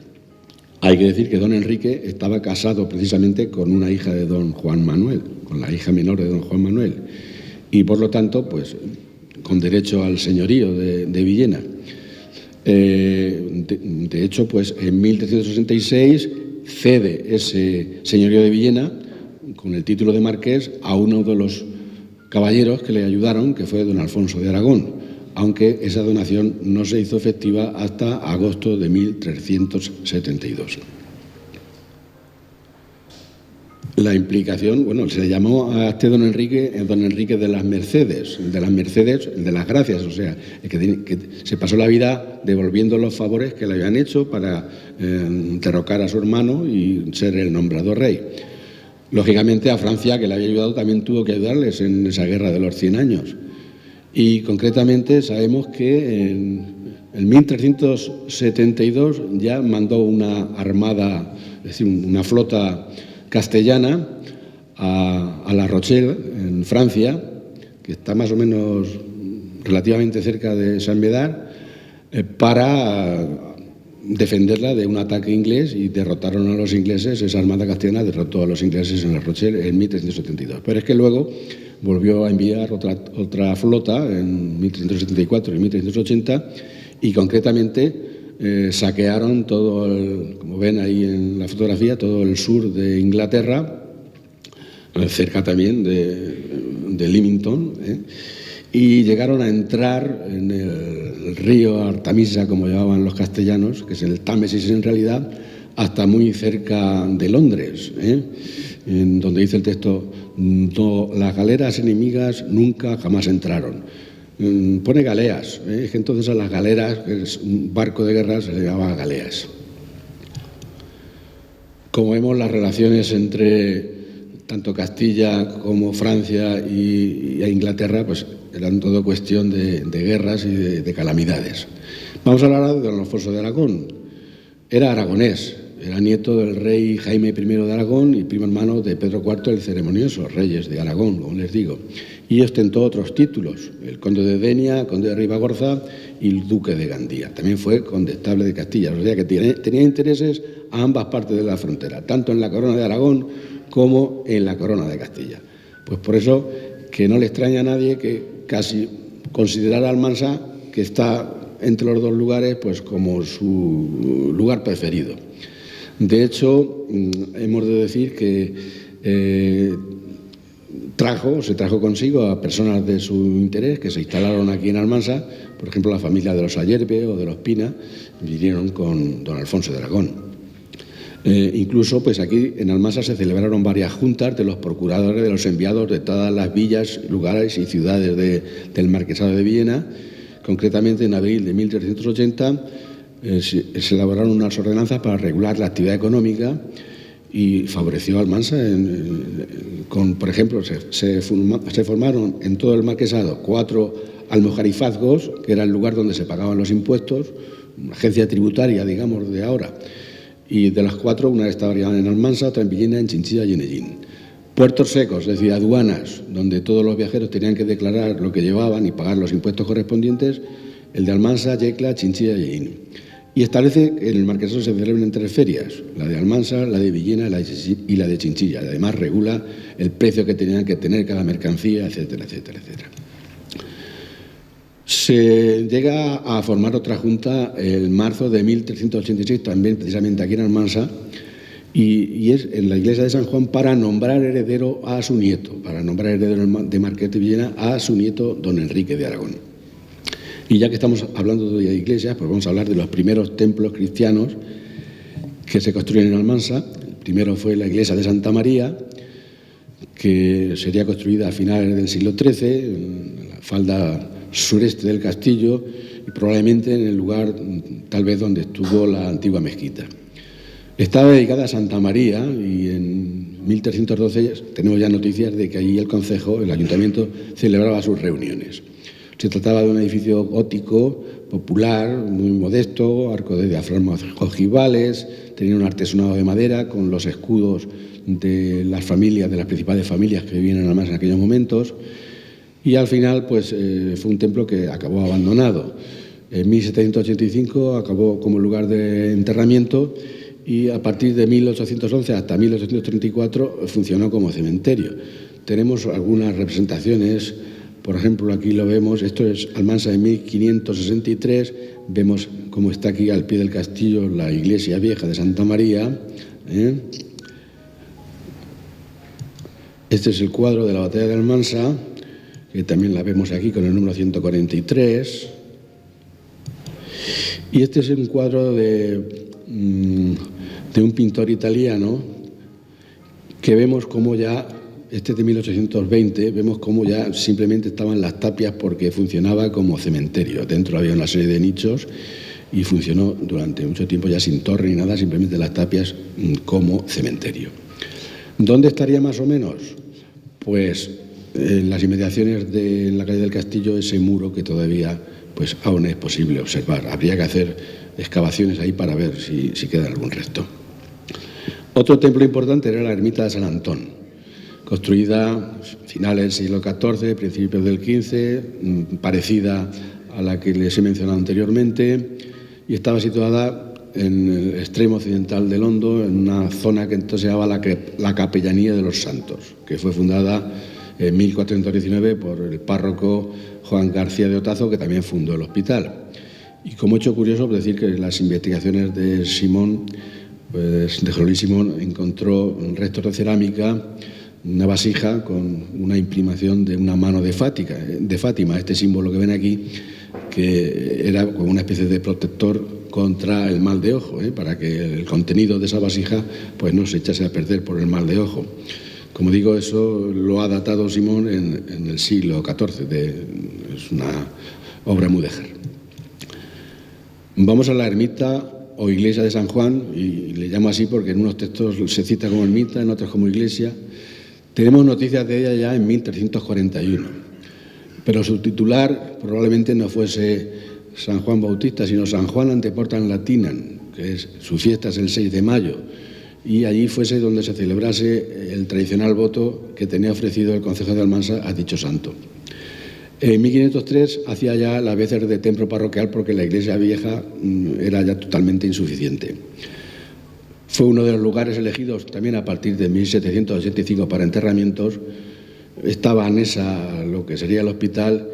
Hay que decir que don Enrique estaba casado precisamente con una hija de don Juan Manuel, con la hija menor de don Juan Manuel, y por lo tanto, pues, con derecho al señorío de Villena. De hecho, pues, en 1366 cede ese señorío de Villena, con el título de marqués, a uno de los caballeros que le ayudaron, que fue don Alfonso de Aragón, aunque esa donación no se hizo efectiva hasta agosto de 1372. La implicación, bueno, se le llamó a este don Enrique de las Mercedes, el de las gracias, o sea, que se pasó la vida devolviendo los favores que le habían hecho para derrocar a su hermano y ser el nombrado rey. Lógicamente a Francia, que le había ayudado, también tuvo que ayudarles en esa guerra de los 100 años. Y concretamente sabemos que en 1372 ya mandó una armada, es decir, una flota castellana a La Rochelle, en Francia, que está más o menos relativamente cerca de Saint-Médard, para defenderla de un ataque inglés, y derrotaron a los ingleses. Esa armada castellana derrotó a los ingleses en La Rochelle en 1372. Pero es que luego volvió a enviar otra flota en 1374 y 1380, y concretamente saquearon todo como ven ahí en la fotografía, todo el sur de Inglaterra, cerca también de Leamington, y llegaron a entrar en el río Artemisa, como llamaban los castellanos, que es el Támesis en realidad, hasta muy cerca de Londres, en donde dice el texto: las galeras enemigas nunca jamás entraron. Pone galeas, es que entonces a las galeras, que es un barco de guerra, se le llamaba galeas. Como vemos, las relaciones entre tanto Castilla como Francia y Inglaterra, pues eran todo cuestión de guerras y de calamidades. Vamos a hablar de don Alfonso de Aragón. Era aragonés, era nieto del rey Jaime I de Aragón y primo hermano de Pedro IV el Ceremonioso, reyes de Aragón, como les digo. Y ostentó otros títulos: el conde de Denia, conde de Ribagorza y el duque de Gandía. También fue condestable de Castilla, o sea que tenía intereses a ambas partes de la frontera, tanto en la corona de Aragón como en la corona de Castilla. Pues por eso que no le extraña a nadie que casi considerara Almansa, que está entre los dos lugares, pues como su lugar preferido. De hecho, hemos de decir que se trajo consigo a personas de su interés que se instalaron aquí en Almansa. Por ejemplo, la familia de los Ayerbe o de los Pina vinieron con don Alfonso de Aragón. Incluso, pues aquí en Almansa se celebraron varias juntas de los procuradores, de los enviados de todas las villas, lugares y ciudades del Marquesado de Villena. Concretamente, en abril de 1380 se elaboraron unas ordenanzas para regular la actividad económica, y favoreció a Almansa. Por ejemplo, se formaron en todo el Marquesado 4 almojarifazgos, que era el lugar donde se pagaban los impuestos, una agencia tributaria, digamos, de ahora. Y de las 4, una estaba en Almansa, otra en Villena, en Chinchilla y en Ellín. Puertos secos, es decir, aduanas, donde todos los viajeros tenían que declarar lo que llevaban y pagar los impuestos correspondientes: el de Almansa, Yecla, Chinchilla y Ellín. Y establece que en el Marquesado se celebren 3 ferias: la de Almansa, la de Villena y la de Chinchilla. Y además regula el precio que tenían que tener cada mercancía, etcétera, etcétera, etcétera. Se llega a formar otra junta en marzo de 1386, también precisamente aquí en Almansa, y es en la iglesia de San Juan para nombrar heredero a su nieto, para nombrar heredero de Marqués de Villena a su nieto don Enrique de Aragón. Y ya que estamos hablando de iglesias, pues vamos a hablar de los primeros templos cristianos que se construyen en Almansa. El primero fue la iglesia de Santa María, que sería construida a finales del siglo XIII, en la falda sureste del castillo y probablemente en el lugar tal vez donde estuvo la antigua mezquita. Estaba dedicada a Santa María y en 1312 tenemos ya noticias de que allí el concejo, el ayuntamiento, celebraba sus reuniones. Se trataba de un edificio gótico, popular, muy modesto, arco de diafragma ojivales, tenía un artesonado de madera con los escudos de las familias, de las principales familias que vivían en Almansa en aquellos momentos, y al final pues fue un templo que acabó abandonado. En 1785 acabó como lugar de enterramiento y a partir de 1811 hasta 1834 funcionó como cementerio. Tenemos algunas representaciones, por ejemplo, aquí lo vemos, esto es Almansa de 1563, vemos cómo está aquí al pie del castillo la iglesia vieja de Santa María. Este es el cuadro de la batalla de Almansa, que también la vemos aquí con el número 143. Y este es un cuadro de un pintor italiano que vemos como ya, este es de 1820, vemos cómo ya simplemente estaban las tapias porque funcionaba como cementerio. Dentro había una serie de nichos y funcionó durante mucho tiempo ya sin torre ni nada, simplemente las tapias como cementerio. ¿Dónde estaría más o menos? Pues en las inmediaciones de la calle del Castillo, ese muro que todavía pues aún es posible observar. Habría que hacer excavaciones ahí para ver si queda algún resto. Otro templo importante era la ermita de San Antón, construida a finales del siglo XIV, principios del XV, parecida a la que les he mencionado anteriormente, y estaba situada en el extremo occidental del Hondo, en una zona que entonces se llamaba la Capellanía de los Santos, que fue fundada en 1419 por el párroco Juan García de Otazo, que también fundó el hospital. Y como hecho curioso, decir que las investigaciones de Simón, pues de José Simón, encontró restos de cerámica, una vasija con una imprimación de una mano de Fátima, este símbolo que ven aquí, que era como una especie de protector contra el mal de ojo, para que el contenido de esa vasija pues no se echase a perder por el mal de ojo. Como digo, eso lo ha datado Simón en el siglo XIV, es una obra mudéjar. Vamos a la ermita o iglesia de San Juan, y le llamo así porque en unos textos se cita como ermita, en otros como iglesia. Tenemos noticias de ella ya en 1341, pero su titular probablemente no fuese San Juan Bautista, sino San Juan Anteportan Latinan, que es su fiesta es el 6 de mayo, y allí fuese donde se celebrase el tradicional voto que tenía ofrecido el concejo de Almansa a dicho santo. En 1503 hacía ya la veces de templo parroquial porque la iglesia vieja era ya totalmente insuficiente. Fue uno de los lugares elegidos también a partir de 1785 para enterramientos. Estaba anesa lo que sería el hospital,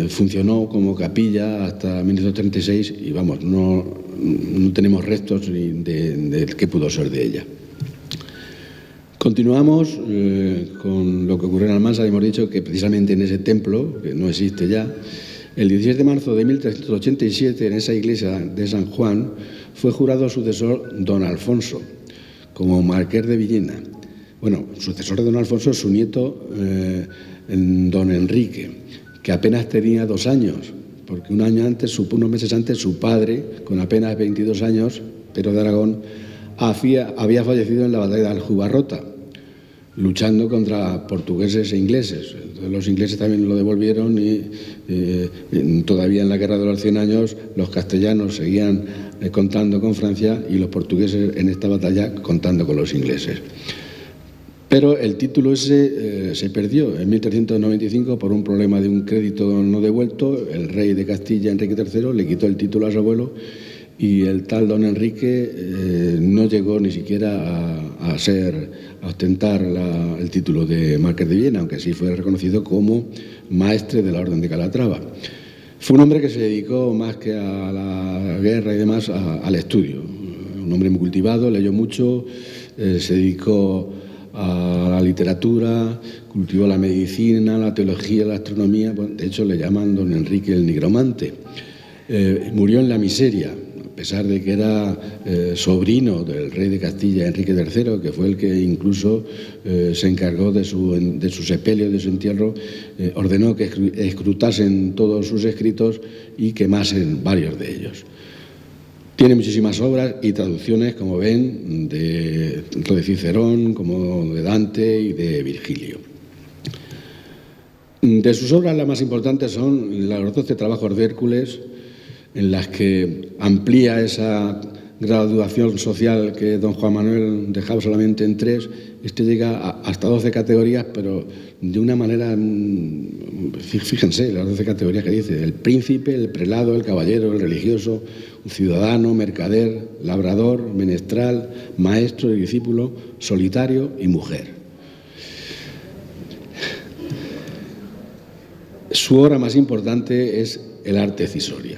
funcionó como capilla hasta 1936 y vamos, no tenemos restos de qué pudo ser de ella. Continuamos con lo que ocurrió en Almansa. Hemos dicho que precisamente en ese templo, que no existe ya, el 16 de marzo de 1387, en esa iglesia de San Juan, fue jurado sucesor don Alfonso, como marqués de Villena. Bueno, sucesor de don Alfonso, su nieto, don Enrique, que apenas tenía 2 años, porque unos meses antes, su padre, con apenas 22 años, Pedro de Aragón, había fallecido en la batalla de Aljubarrota, luchando contra portugueses e ingleses. Entonces, los ingleses también lo devolvieron y todavía en la Guerra de los 100 años los castellanos seguían contando con Francia y los portugueses en esta batalla contando con los ingleses. Pero el título ese se perdió en 1395 por un problema de un crédito no devuelto. El rey de Castilla, Enrique III, le quitó el título a su abuelo y el tal don Enrique no llegó ni siquiera a ostentar el título de marqués de Villena, aunque sí fue reconocido como maestre de la Orden de Calatrava. Fue un hombre que se dedicó más que a la guerra y demás al estudio, un hombre muy cultivado, leyó mucho, se dedicó a la literatura, cultivó la medicina, la teología, la astronomía. Bueno, de hecho, le llaman don Enrique el Nigromante. Murió en la miseria, a pesar de que era sobrino del rey de Castilla, Enrique III, que fue el que incluso se encargó de su sepelio, de su entierro, ordenó que escrutasen todos sus escritos y quemasen varios de ellos. Tiene muchísimas obras y traducciones, como ven, tanto de Cicerón como de Dante y de Virgilio. De sus obras las más importantes son los 12 trabajos de Hércules, en las que amplía esa graduación social que don Juan Manuel dejaba solamente en 3. Este llega hasta 12 categorías, pero de una manera, fíjense, las 12 categorías que dice: el príncipe, el prelado, el caballero, el religioso, un ciudadano, mercader, labrador, menestral, maestro, discípulo, solitario y mujer. Su obra más importante es El arte cisoria.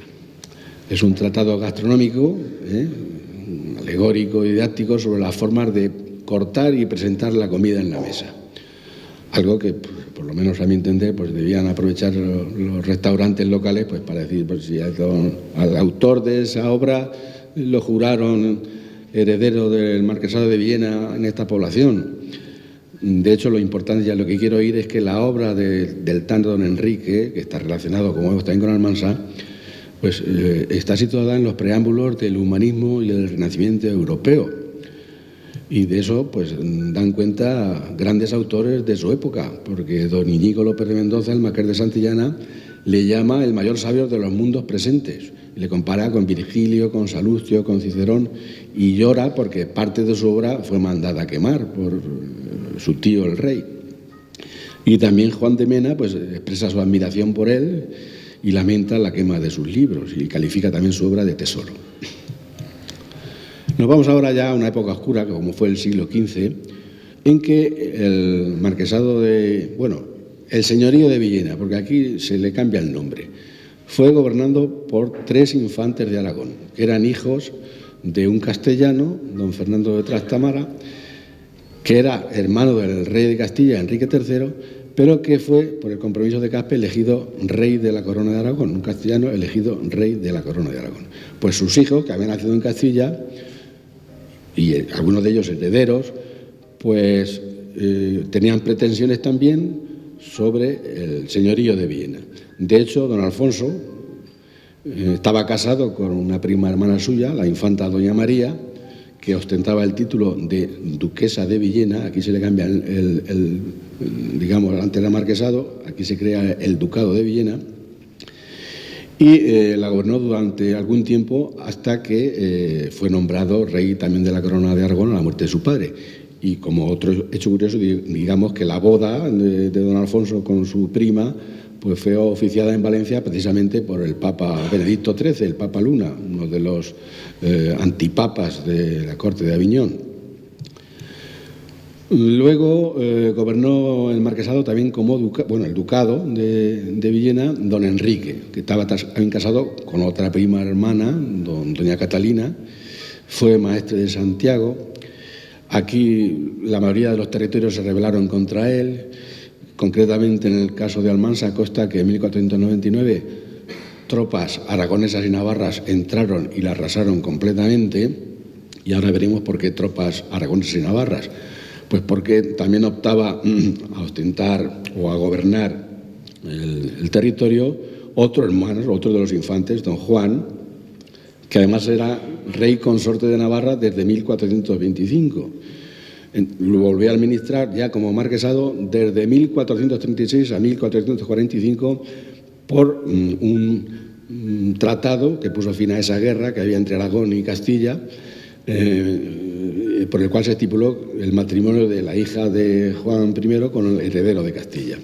Es un tratado gastronómico, alegórico y didáctico sobre las formas de cortar y presentar la comida en la mesa. Algo que, por lo menos a mi entender, pues debían aprovechar los restaurantes locales, pues para decir, pues si al autor de esa obra lo juraron heredero del marquesado de Villena en esta población. De hecho, lo importante, ya lo que quiero oír, es que la obra del tanto don Enrique, que está relacionado, como vemos, también con Almansa, pues está situada en los preámbulos del humanismo y el renacimiento europeo. Y de eso pues dan cuenta grandes autores de su época, porque don Íñigo López de Mendoza, el Marqués de Santillana, le llama el mayor sabio de los mundos presentes. Y le compara con Virgilio, con Salustio, con Cicerón, y llora porque parte de su obra fue mandada a quemar por su tío el rey. Y también Juan de Mena pues expresa su admiración por él y lamenta la quema de sus libros y califica también su obra de tesoro. Nos vamos ahora ya a una época oscura, como fue el siglo XV, en que el marquesado el señorío de Villena, porque aquí se le cambia el nombre, fue gobernando por 3 infantes de Aragón, que eran hijos de un castellano, don Fernando de Trastámara, que era hermano del rey de Castilla, Enrique III, pero que fue, por el compromiso de Caspe, elegido rey de la corona de Aragón, un castellano elegido rey de la corona de Aragón. Pues sus hijos, que habían nacido en Castilla, y algunos de ellos herederos, pues tenían pretensiones también sobre el señorío de Villena. De hecho, don Alfonso estaba casado con una prima hermana suya, la infanta doña María, que ostentaba el título de duquesa de Villena. Aquí se le cambia digamos, antes era marquesado, aquí se crea el ducado de Villena, y la gobernó durante algún tiempo hasta que fue nombrado rey también de la corona de Aragón a la muerte de su padre. Y como otro hecho curioso, digamos que la boda de don Alfonso con su prima pues fue oficiada en Valencia precisamente por el Papa Benedicto XIII, el Papa Luna, uno de los antipapas de la corte de Aviñón. Luego gobernó el marquesado también como el ducado de Villena, don Enrique, que estaba también casado con otra prima hermana, doña Catalina. Fue maestre de Santiago. Aquí la mayoría de los territorios se rebelaron contra él. Concretamente en el caso de Almansa consta que en 1499 tropas aragonesas y navarras entraron y la arrasaron completamente. Y ahora veremos por qué tropas aragonesas y navarras. Pues porque también optaba a ostentar o a gobernar el territorio otro hermano, otro de los infantes, don Juan, que además era rey consorte de Navarra desde 1425. Lo volvió a administrar ya como marquesado desde 1436 a 1445 por un tratado que puso fin a esa guerra que había entre Aragón y Castilla, por el cual se estipuló el matrimonio de la hija de Juan I con el heredero de Castilla.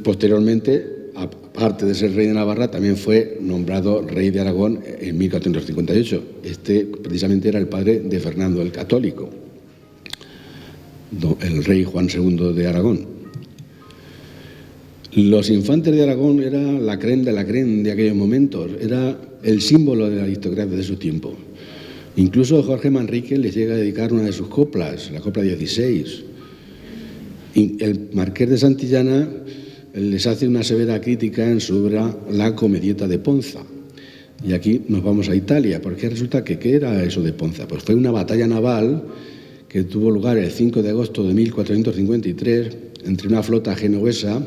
Posteriormente, aparte de ser rey de Navarra, también fue nombrado rey de Aragón en 1458. Este precisamente era el padre de Fernando el Católico, el rey Juan II de Aragón. Los infantes de Aragón era la crème de aquellos momentos, era el símbolo de la aristocracia de su tiempo. Incluso Jorge Manrique les llega a dedicar una de sus coplas, la copla 16. Y el marqués de Santillana les hace una severa crítica sobre la comedieta de Ponza. Y aquí nos vamos a Italia, porque resulta que ¿qué era eso de Ponza? Pues fue una batalla naval que tuvo lugar el 5 de agosto de 1453 entre una flota genovesa,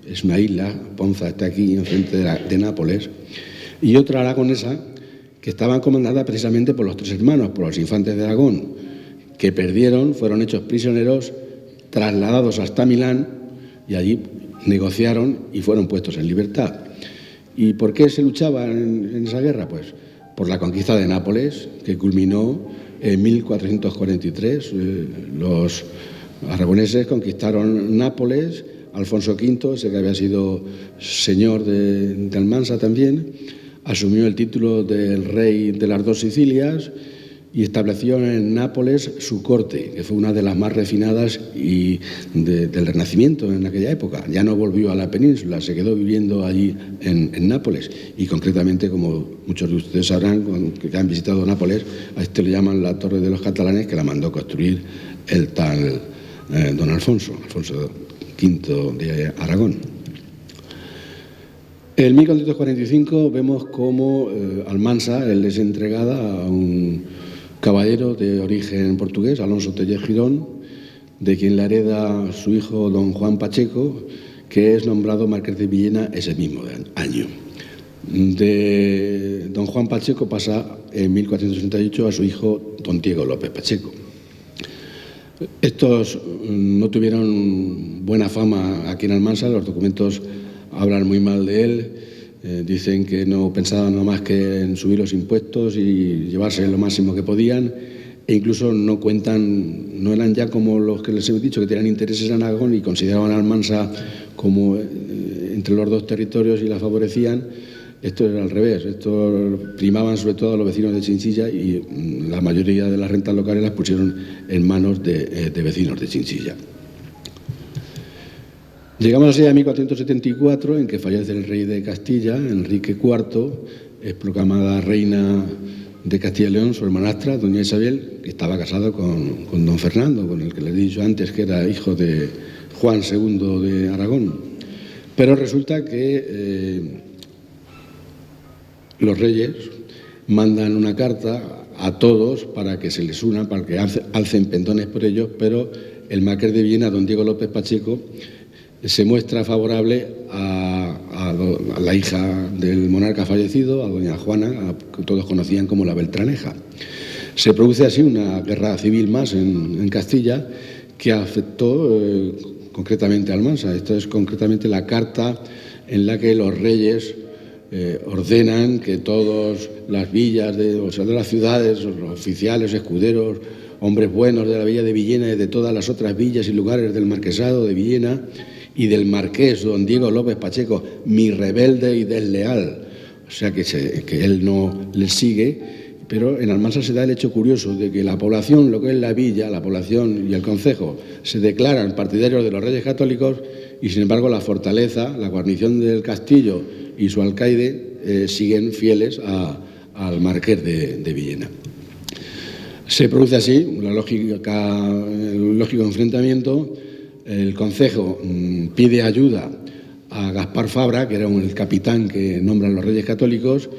es una isla, Ponza está aquí enfrente de Nápoles, y otra aragonesa que estaban comandadas precisamente por los tres hermanos, por los infantes de Aragón, que perdieron, fueron hechos prisioneros, trasladados hasta Milán y allí negociaron y fueron puestos en libertad. ¿Y por qué se luchaba en esa guerra? Pues por la conquista de Nápoles, que culminó en 1443. Los aragoneses conquistaron Nápoles, Alfonso V, ese que había sido señor de Almansa también, asumió el título del rey de las dos Sicilias y estableció en Nápoles su corte, que fue una de las más refinadas del Renacimiento en aquella época. Ya no volvió a la península, se quedó viviendo allí en Nápoles. Y concretamente, como muchos de ustedes sabrán, que han visitado Nápoles, a esto le llaman la Torre de los Catalanes, que la mandó construir el tal don Alfonso V de Aragón. En 1445 vemos cómo Almansa él es entregada a un caballero de origen portugués, Alonso Tellez Girón, de quien le hereda su hijo don Juan Pacheco, que es nombrado marqués de Villena ese mismo año. De don Juan Pacheco pasa en 1468 a su hijo don Diego López Pacheco. Estos no tuvieron buena fama aquí en Almansa, los documentos hablan muy mal de él. Dicen que no pensaban nada más que en subir los impuestos y llevarse lo máximo que podían, e incluso no eran ya como los que les he dicho, que tenían intereses en Aragón y consideraban a Almansa como entre los dos territorios y la favorecían. Esto era al revés, esto primaban sobre todo a los vecinos de Chinchilla y la mayoría de las rentas locales las pusieron en manos de vecinos de Chinchilla. Llegamos así a 1474, en que fallece el rey de Castilla, Enrique IV, es proclamada reina de Castilla y León, su hermanastra, doña Isabel, que estaba casada con don Fernando, con el que les he dicho antes que era hijo de Juan II de Aragón. Pero resulta que los reyes mandan una carta a todos para que se les unan, para que alcen pendones por ellos, pero el marqués de Villena, don Diego López Pacheco, se muestra favorable a la hija del monarca fallecido, a doña Juana, que todos conocían como la Beltraneja. Se produce así una guerra civil más en Castilla que afectó concretamente a Almansa. Esto es concretamente la carta en la que los reyes ordenan que todas las villas de las ciudades, los oficiales, escuderos, hombres buenos de la villa de Villena y de todas las otras villas y lugares del marquesado de Villena y del marqués don Diego López Pacheco, mi rebelde y desleal, o sea que él no les sigue, pero en Almansa se da el hecho curioso de que la población, lo que es la villa, la población y el concejo, se declaran partidarios de los reyes católicos y sin embargo la fortaleza, la guarnición del castillo y su alcaide siguen fieles al marqués de Villena. Se produce así el lógico enfrentamiento. El concejo pide ayuda a Gaspar Fabra, que era el capitán que nombran los reyes católicos.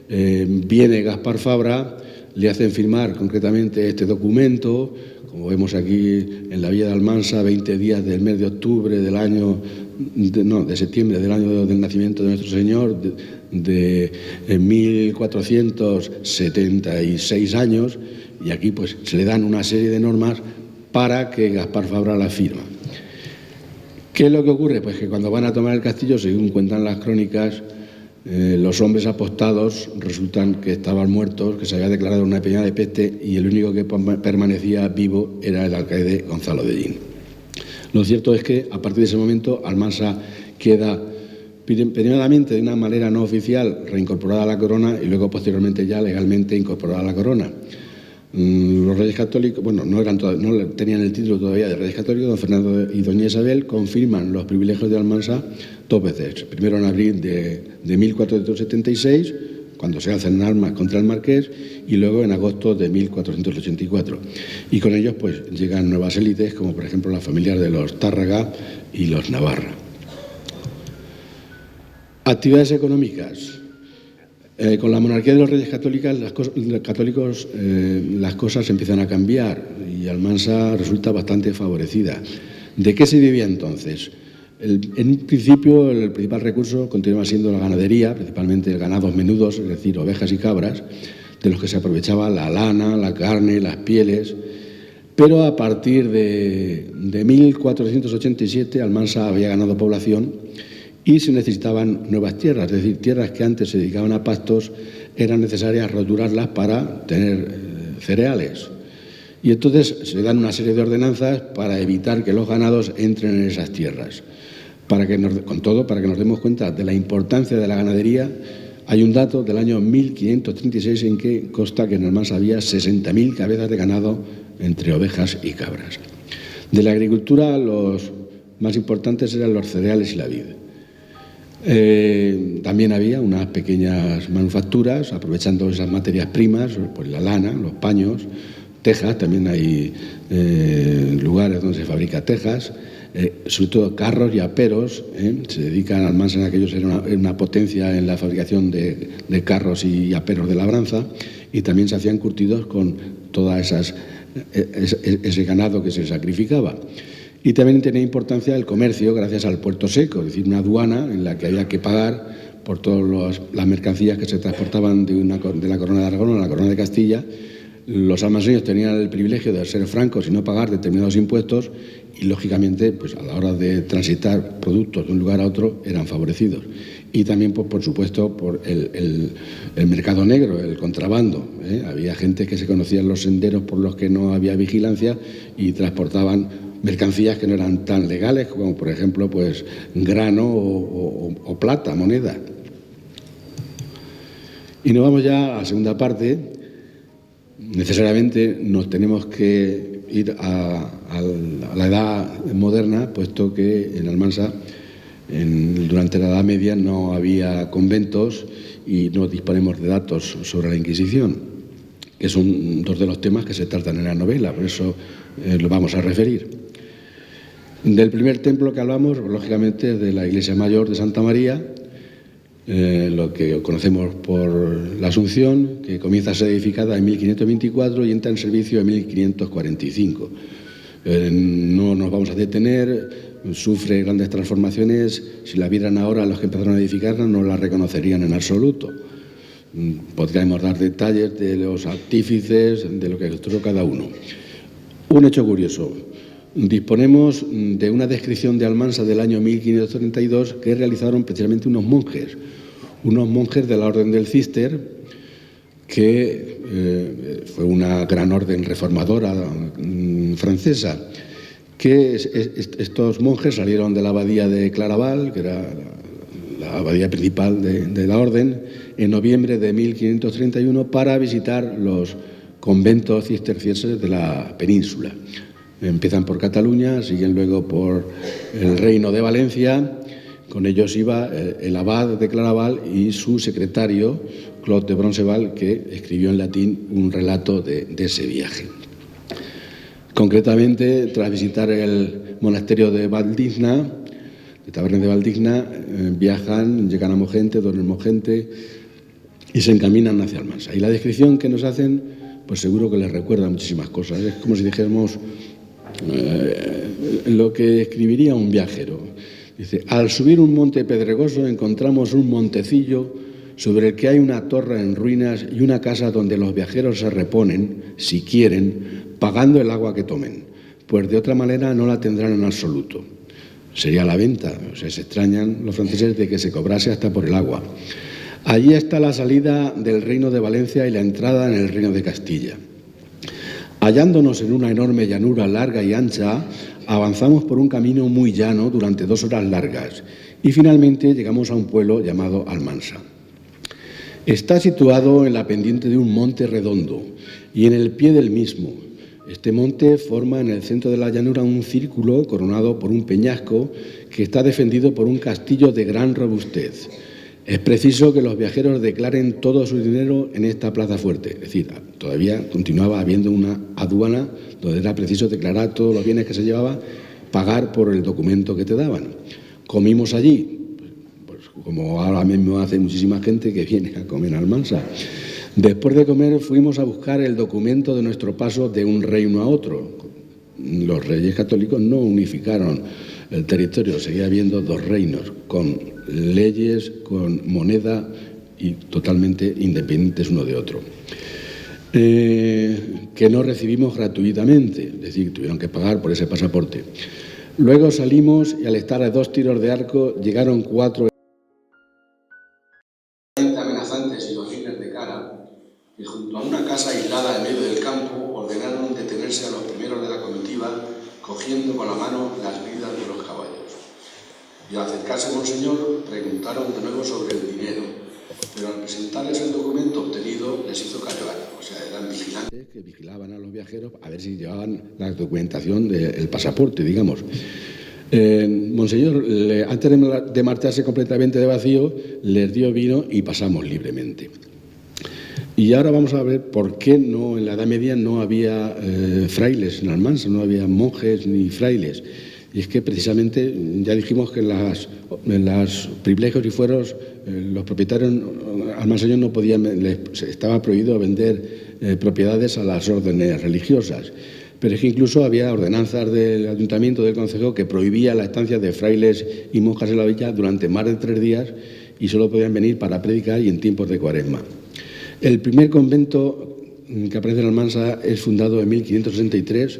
Viene Gaspar Fabra, le hacen firmar concretamente este documento, como vemos aquí en la villa de Almansa, 20 días del mes de octubre del año, de septiembre del año del nacimiento de nuestro Señor, de 1476 años, y aquí pues se le dan una serie de normas para que Gaspar Fabra la firma. ¿Qué es lo que ocurre? Pues que cuando van a tomar el castillo, según cuentan las crónicas, los hombres apostados resultan que estaban muertos, que se había declarado una epidemia de peste y el único que permanecía vivo era el alcaide Gonzalo de Llín. Lo cierto es que a partir de ese momento Almansa queda primeramente de una manera no oficial reincorporada a la corona y luego posteriormente ya legalmente incorporada a la corona. Los reyes católicos, bueno, no tenían el título todavía de reyes católicos, don Fernando y doña Isabel confirman los privilegios de Almansa dos veces. Primero en abril de 1476, cuando se alzan armas contra el marqués, y luego en agosto de 1484. Y con ellos pues llegan nuevas élites, como por ejemplo las familias de los Tárraga y los Navarra. Actividades económicas. Con la monarquía de los reyes católicos las cosas empiezan a cambiar y Almansa resulta bastante favorecida. ¿De qué se vivía entonces? En un principio el principal recurso continuaba siendo la ganadería, principalmente ganados menudos, es decir, ovejas y cabras, de los que se aprovechaba la lana, la carne, las pieles. Pero a partir de 1487 Almansa había ganado población y se necesitaban nuevas tierras, es decir, tierras que antes se dedicaban a pastos eran necesarias roturarlas para tener cereales. Y entonces se dan una serie de ordenanzas para evitar que los ganados entren en esas tierras. Para que nos demos cuenta de la importancia de la ganadería, hay un dato del año 1536 en que consta que en Almansa había 60.000 cabezas de ganado entre ovejas y cabras. De la agricultura, los más importantes eran los cereales y la vid. También había unas pequeñas manufacturas, aprovechando esas materias primas, pues la lana, los paños, tejas, también hay lugares donde se fabrica tejas, sobre todo carros y aperos, se dedican a Almansa, en aquellos era una potencia en la fabricación de carros y aperos de labranza, y también se hacían curtidos con toda ese ganado que se sacrificaba. Y también tenía importancia el comercio gracias al puerto seco, es decir, una aduana en la que había que pagar por todas las mercancías que se transportaban de la Corona de Aragón a la Corona de Castilla. Los almanseños tenían el privilegio de ser francos y no pagar determinados impuestos y, lógicamente, pues a la hora de transitar productos de un lugar a otro eran favorecidos. Y también, pues, por supuesto, por el mercado negro, el contrabando. Había gente que se conocía en los senderos por los que no había vigilancia y transportaban mercancías que no eran tan legales, como por ejemplo pues grano o plata, moneda. Y nos vamos ya a la segunda parte. Necesariamente nos tenemos que ir a la edad moderna, puesto que en Almansa durante la Edad Media no había conventos y no disponemos de datos sobre la Inquisición, que son dos de los temas que se tratan en la novela, por eso lo vamos a referir. Del primer templo que hablamos, lógicamente, de la Iglesia Mayor de Santa María, lo que conocemos por la Asunción, que comienza a ser edificada en 1524 y entra en servicio en 1545. No nos vamos a detener, sufre grandes transformaciones. Si la vieran ahora los que empezaron a edificarla, no la reconocerían en absoluto. Podríamos dar detalles de los artífices, de lo que construyó cada uno. Un hecho curioso. Disponemos de una descripción de Almansa del año 1532 que realizaron precisamente unos monjes de la Orden del Císter, que fue una gran orden reformadora francesa, que estos monjes salieron de la abadía de Claraval, que era la abadía principal de la orden, en noviembre de 1531 para visitar los conventos cistercienses de la península. Empiezan por Cataluña, siguen luego por el Reino de Valencia. Con ellos iba el abad de Claraval y su secretario, Claude de Bronceval, que escribió en latín un relato de ese viaje. Concretamente, tras visitar el monasterio de Valdigna, de Tabernes de Valdigna, viajan, llegan a Mogente, duermen en Mogente y se encaminan hacia Almansa. Y la descripción que nos hacen, pues seguro que les recuerda muchísimas cosas. Es como si dijéramos lo que escribiría un viajero. Dice: al subir un monte pedregoso encontramos un montecillo sobre el que hay una torre en ruinas y una casa donde los viajeros se reponen, si quieren, pagando el agua que tomen, pues de otra manera no la tendrán en absoluto. Sería la venta. O sea, se extrañan los franceses de que se cobrase hasta por el agua. Allí está la salida del Reino de Valencia y la entrada en el Reino de Castilla. Hallándonos en una enorme llanura larga y ancha, avanzamos por un camino muy llano durante 2 horas largas y finalmente llegamos a un pueblo llamado Almansa. Está situado en la pendiente de un monte redondo y en el pie del mismo. Este monte forma en el centro de la llanura un círculo coronado por un peñasco que está defendido por un castillo de gran robustez. Es preciso que los viajeros declaren todo su dinero en esta plaza fuerte. Es decir, todavía continuaba habiendo una aduana donde era preciso declarar todos los bienes que se llevaba, pagar por el documento que te daban. Comimos allí, pues, como ahora mismo hace muchísima gente que viene a comer a Almansa. Después de comer fuimos a buscar el documento de nuestro paso de un reino a otro. Los reyes católicos no unificaron el territorio, seguía habiendo dos reinos, con leyes, con moneda y totalmente independientes uno de otro. Que no recibimos gratuitamente, es decir, tuvieron que pagar por ese pasaporte. Luego salimos y al estar a 2 tiros de arco llegaron 4 amenazantes y bocines de cara que junto a una casa aislada en medio del campo ordenaron detenerse a los primeros de la comitiva cogiendo con la mano las bridas de los caballos. Y al acercarse Monseñor preguntaron de nuevo sobre el dinero, pero al presentarles el documento obtenido les hizo callar, o sea, eran vigilantes que vigilaban a los viajeros a ver si llevaban la documentación del pasaporte, digamos. Monseñor, antes de marcharse completamente de vacío, les dio vino y pasamos libremente. Y ahora vamos a ver por qué no, en la Edad Media no había frailes en Almansa, no había monjes ni frailes. Y es que precisamente ya dijimos que en los privilegios y fueros los propietarios almanseños no podían, estaba prohibido vender propiedades a las órdenes religiosas. Pero es que incluso había ordenanzas del ayuntamiento, del concejo, que prohibía la estancia de frailes y monjas en la villa durante más de 3 días y solo podían venir para predicar y en tiempos de Cuaresma. El primer convento que aparece en Almansa es fundado en 1563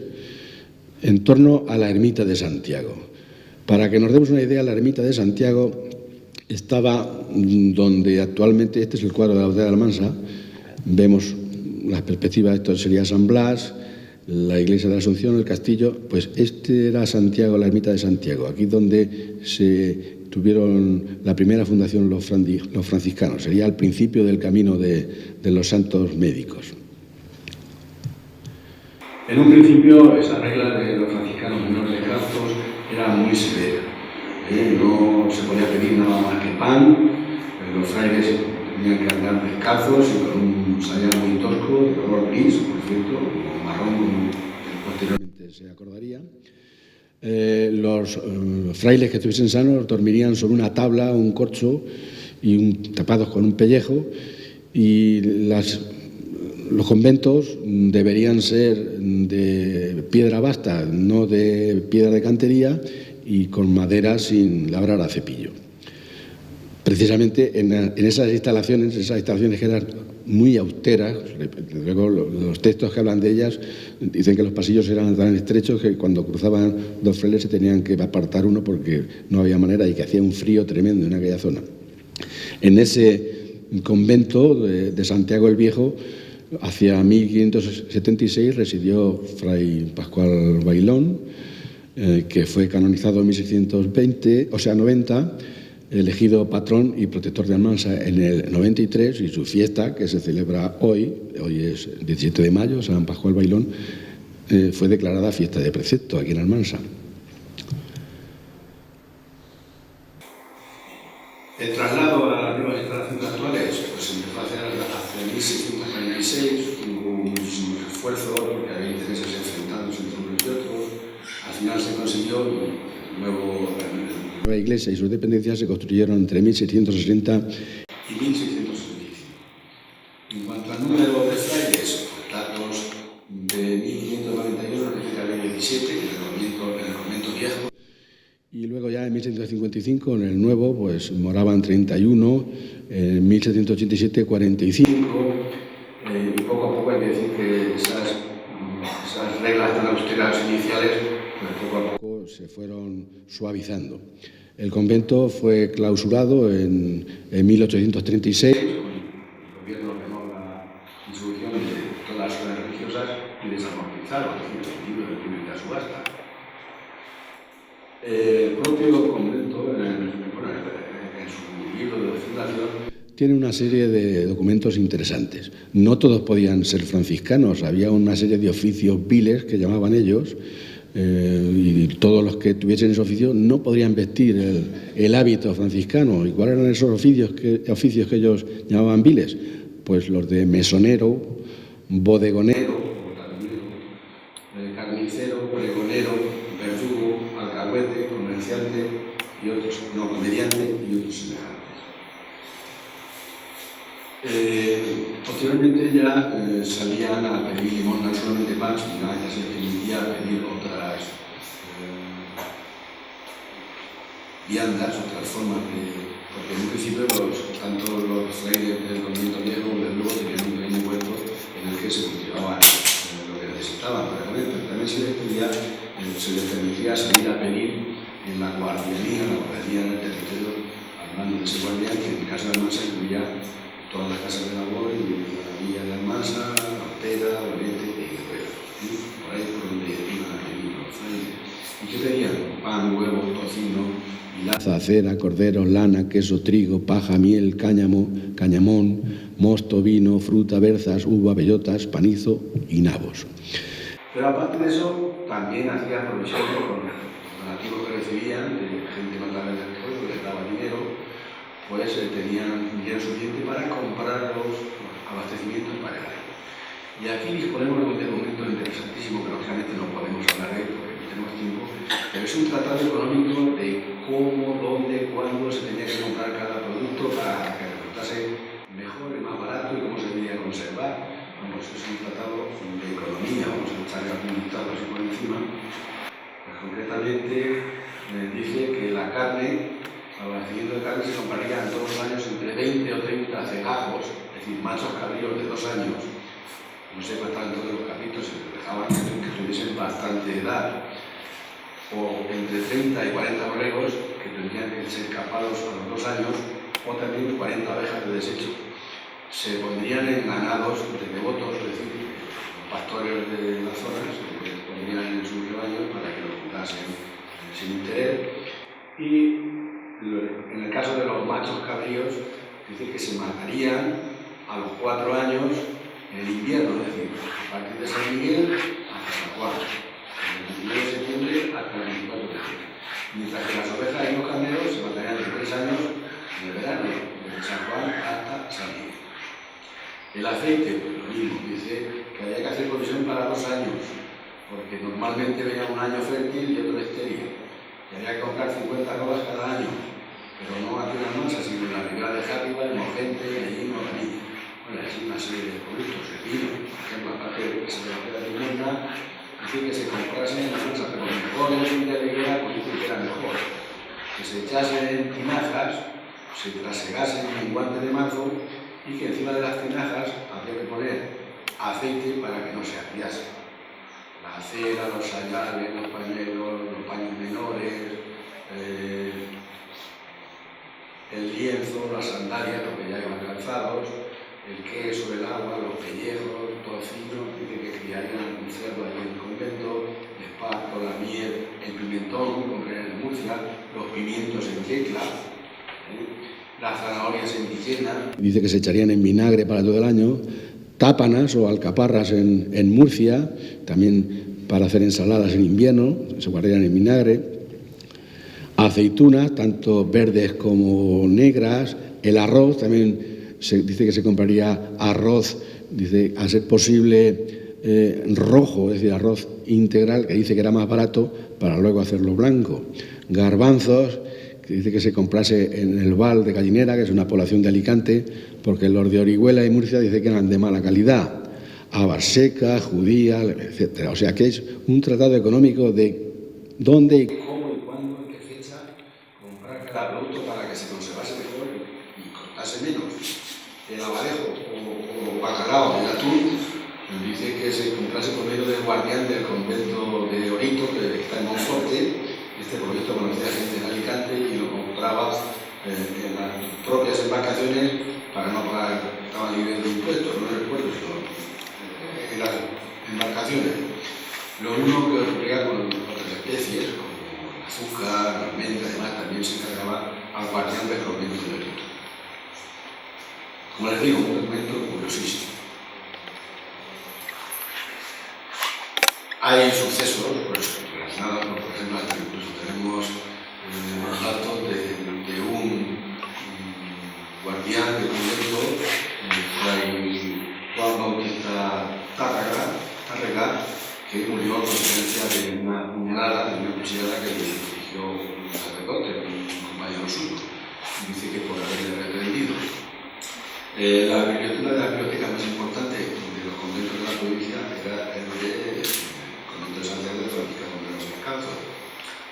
en torno a la ermita de Santiago. Para que nos demos una idea, la ermita de Santiago estaba donde actualmente, este es el cuadro de la Batalla de Almansa, vemos las perspectivas, esto sería San Blas, la iglesia de la Asunción, el castillo, pues este era Santiago, la ermita de Santiago, aquí donde se tuvieron la primera fundación los franciscanos, sería al principio del camino de los santos médicos. En un principio esa regla de los franciscanos menores descalzos era muy severa, no se podía pedir nada más que pan, los frailes tenían que andar descalzos y con un sayal muy tosco, de color gris, por cierto, o marrón, como posteriormente se acordaría. Los frailes que estuviesen sanos dormirían sobre una tabla, un corcho, y tapados con un pellejo, y los conventos deberían ser de piedra basta, no de piedra de cantería, y con madera sin labrar a cepillo. Precisamente en esas instalaciones que eran muy austeras, luego los textos que hablan de ellas dicen que los pasillos eran tan estrechos que cuando cruzaban 2 frailes se tenían que apartar uno porque no había manera y que hacía un frío tremendo en aquella zona. En ese convento de Santiago el Viejo, hacia 1576 residió Fray Pascual Bailón, que fue canonizado en 90, elegido patrón y protector de Almansa en el 93, y su fiesta, que se celebra hoy es 17 de mayo, San Pascual Bailón, fue declarada fiesta de precepto aquí en Almansa. El traslado a las nuevas instalaciones actuales pues se empezó a hacer hacia 1646, hubo muchísimos esfuerzos porque había intereses enfrentados entre unos y otros. Al final se consiguió la nueva iglesia y sus dependencias se construyeron entre 1660 y 1665. En cuanto al número de frailes, datos de 1591 refiere al 17, en el convento viejo. Y luego ya en 1655, en el nuevo, pues moraban 31, en 1787, 45, y poco a poco hay que decir que esas reglas tan austeras iniciales, pues poco a poco se fueron suavizando. El convento fue clausurado en 1836, el gobierno ordenó la disolución de todas las órdenes religiosas y desamortizaron, es decir, vendido de pública subasta. El propio convento, en su libro de fundación, tiene una serie de documentos interesantes. No todos podían ser franciscanos, había una serie de oficios viles que llamaban ellos, y todos los que tuviesen ese oficio no podrían vestir el hábito franciscano. ¿Y cuáles eran esos oficios que ellos llamaban viles? Pues los de mesonero, bodegonero, carnicero, pregonero, verdugo, alcahuete, comerciante y otros, no, comediante y otros semejantes. Posteriormente ya salían a pedir limosna, no solamente pan, sino que se permitía pedir otras viandas, otras formas de... Porque en un principio tanto los frailes del convento viejo como del nuevo tenían un pequeño huerto en el que se cultivaban lo que necesitaban para comer, pero también se les permitía salir a pedir en la guardianía del territorio, hablando de ese guardián que en el caso de Almansa incluía todas las casas de labor y la villa de Almansa, la Ortega, Lorete y Guerrero. Por ahí por donde iban a pedir los frailes. ¿Y qué pedían? Pan, huevos, tocino, hilaza, cera, corderos, lana, queso, trigo, paja, miel, cáñamo, cañamón, mosto, vino, fruta, berzas, uva, bellotas, panizo y nabos. Pero aparte de eso, también hacía provisiones con los donativos que recibían de gente matada del pueblo, que les daba dinero, pues tenían dinero suficiente para comprar los abastecimientos para el año. Y aquí disponemos de un documento interesantísimo, que lógicamente no podemos hablar de él porque no tenemos tiempo, pero es un tratado económico de cómo, dónde, cuándo se tenía que comprar cada producto para que resultase mejor y más barato y cómo se debía conservar. Vamos, es un tratado de economía, vamos a echarle algún vistazo así por encima. Pues concretamente dice que la carne, el abastecimiento de carne se compraría todos los años entre 20 o 30 cegajos, es decir, machos cabríos de 2 años. No sé cuánto de los capritos se dejaban que tuviesen bastante edad, o entre 30 y 40 borregos que tendrían que ser capados a los 2 años, o también 40 abejas de desecho. Se pondrían en ganados de devotos, es decir, los pastores de las zonas se pondrían en sus rebaños para que los cuidasen sin interés. Y en el caso de los machos cabríos, dice que se matarían a los 4 años en el invierno, es decir, a partir de San Miguel hasta San Juan, desde el 1 de septiembre hasta el 24 de septiembre. Mientras que las ovejas y los carneros se matarían de 3 años en el verano, desde San Juan hasta San Miguel. El aceite, pues lo mismo, dice que había que hacer provisión para 2 años, porque normalmente venía un año fértil y otro estéril, y había que comprar 50 robas cada año, pero no aquí en Almansa, sino en la ribera de Játiva, en Mojente, Medellín o Granilla. Bueno, así una serie de productos, el vino, por ejemplo, aparte de que se le hacía la limosna, dice que se comprasen en Almansa, pero mejor en el de Ribera, pues dice que era mejor. Que se echasen en tinajas, se trasegasen en guante de mazo y que encima de las tinajas había que poner aceite para que no se agriase. La cera, los sayales, los pañuelos, los paños menores, el lienzo, las sandalias, lo que ya iban calzados, el queso, el agua, los pellejos, tocino, dice que criarían un cerdo allí en el convento, el esparto, la miel, el pimentón, como era en Murcia, los pimientos en Tecla, las zanahorias en Villena. Dice que se echarían en vinagre para todo el año, tápanas o alcaparras en Murcia, también para hacer ensaladas en invierno, se guardarían en vinagre, aceitunas, tanto verdes como negras, el arroz, también se dice que se compraría arroz, dice, a ser posible rojo, es decir, arroz integral, que dice que era más barato, para luego hacerlo blanco, garbanzos, que dice que se comprase en el Val de Gallinera, que es una población de Alicante, porque los de Orihuela y Murcia dice que eran de mala calidad, habas secas, judías, etc. O sea que es un tratado económico de dónde y cómo y cuándo, en qué fecha, comprar cada producto para que se conservase mejor y costase menos. El abadejo o bacalao, el atún, dice que se comprase por medio del guardián del convento de Orito, que está en Monforte. Este proyecto conocía gente en Alicante y lo compraba en las propias embarcaciones para no pagar, estaban libres de impuestos, no en el puerto, sino en las embarcaciones. Lo mismo que ocurría con otras especies, como el azúcar, la almendra y demás, también se encargaba al guardián del convento de Orito. Como les digo, un documento curiosísimo. Hay sucesos, pues, datos de un guardián de convento, Fray Juan Bautista Tárrega, que murió a consecuencia de una puñalada, de una cuchillada que le dirigió un sacerdote, un compañero suyo. Dice que por haberle reprendido. La biblioteca de la biblioteca más importante de los conventos de la provincia era el de convento de Santiago de Franciscano de los Descalzos.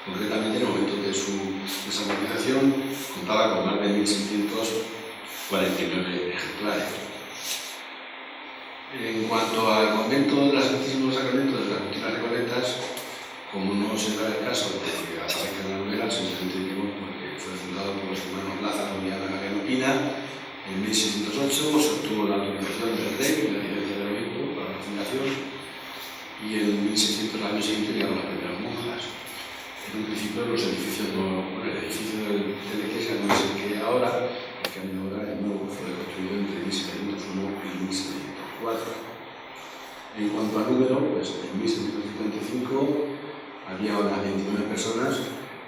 Concretamente, en el momento de su desamortización, contaba con más de 1.649 ejemplares. En cuanto al convento de los Santísimos Sacramentos de las Agustinas Recoletas, como no se da el caso de que aparezca en la novela, simplemente diremos porque fue fundado por los hermanos Lázaro y Ana Galeano Pina. En 1608 se obtuvo la autorización del rey y la licencia del obispo para la fundación, y en 1600, al año siguiente, llegaron las primeras monjas. En un principio los edificios el edificio de la iglesia no es el que ahora, el que ahora es nuevo, fue construido entre 1701 y 1704. En cuanto al número, pues en 1755 había unas 29 personas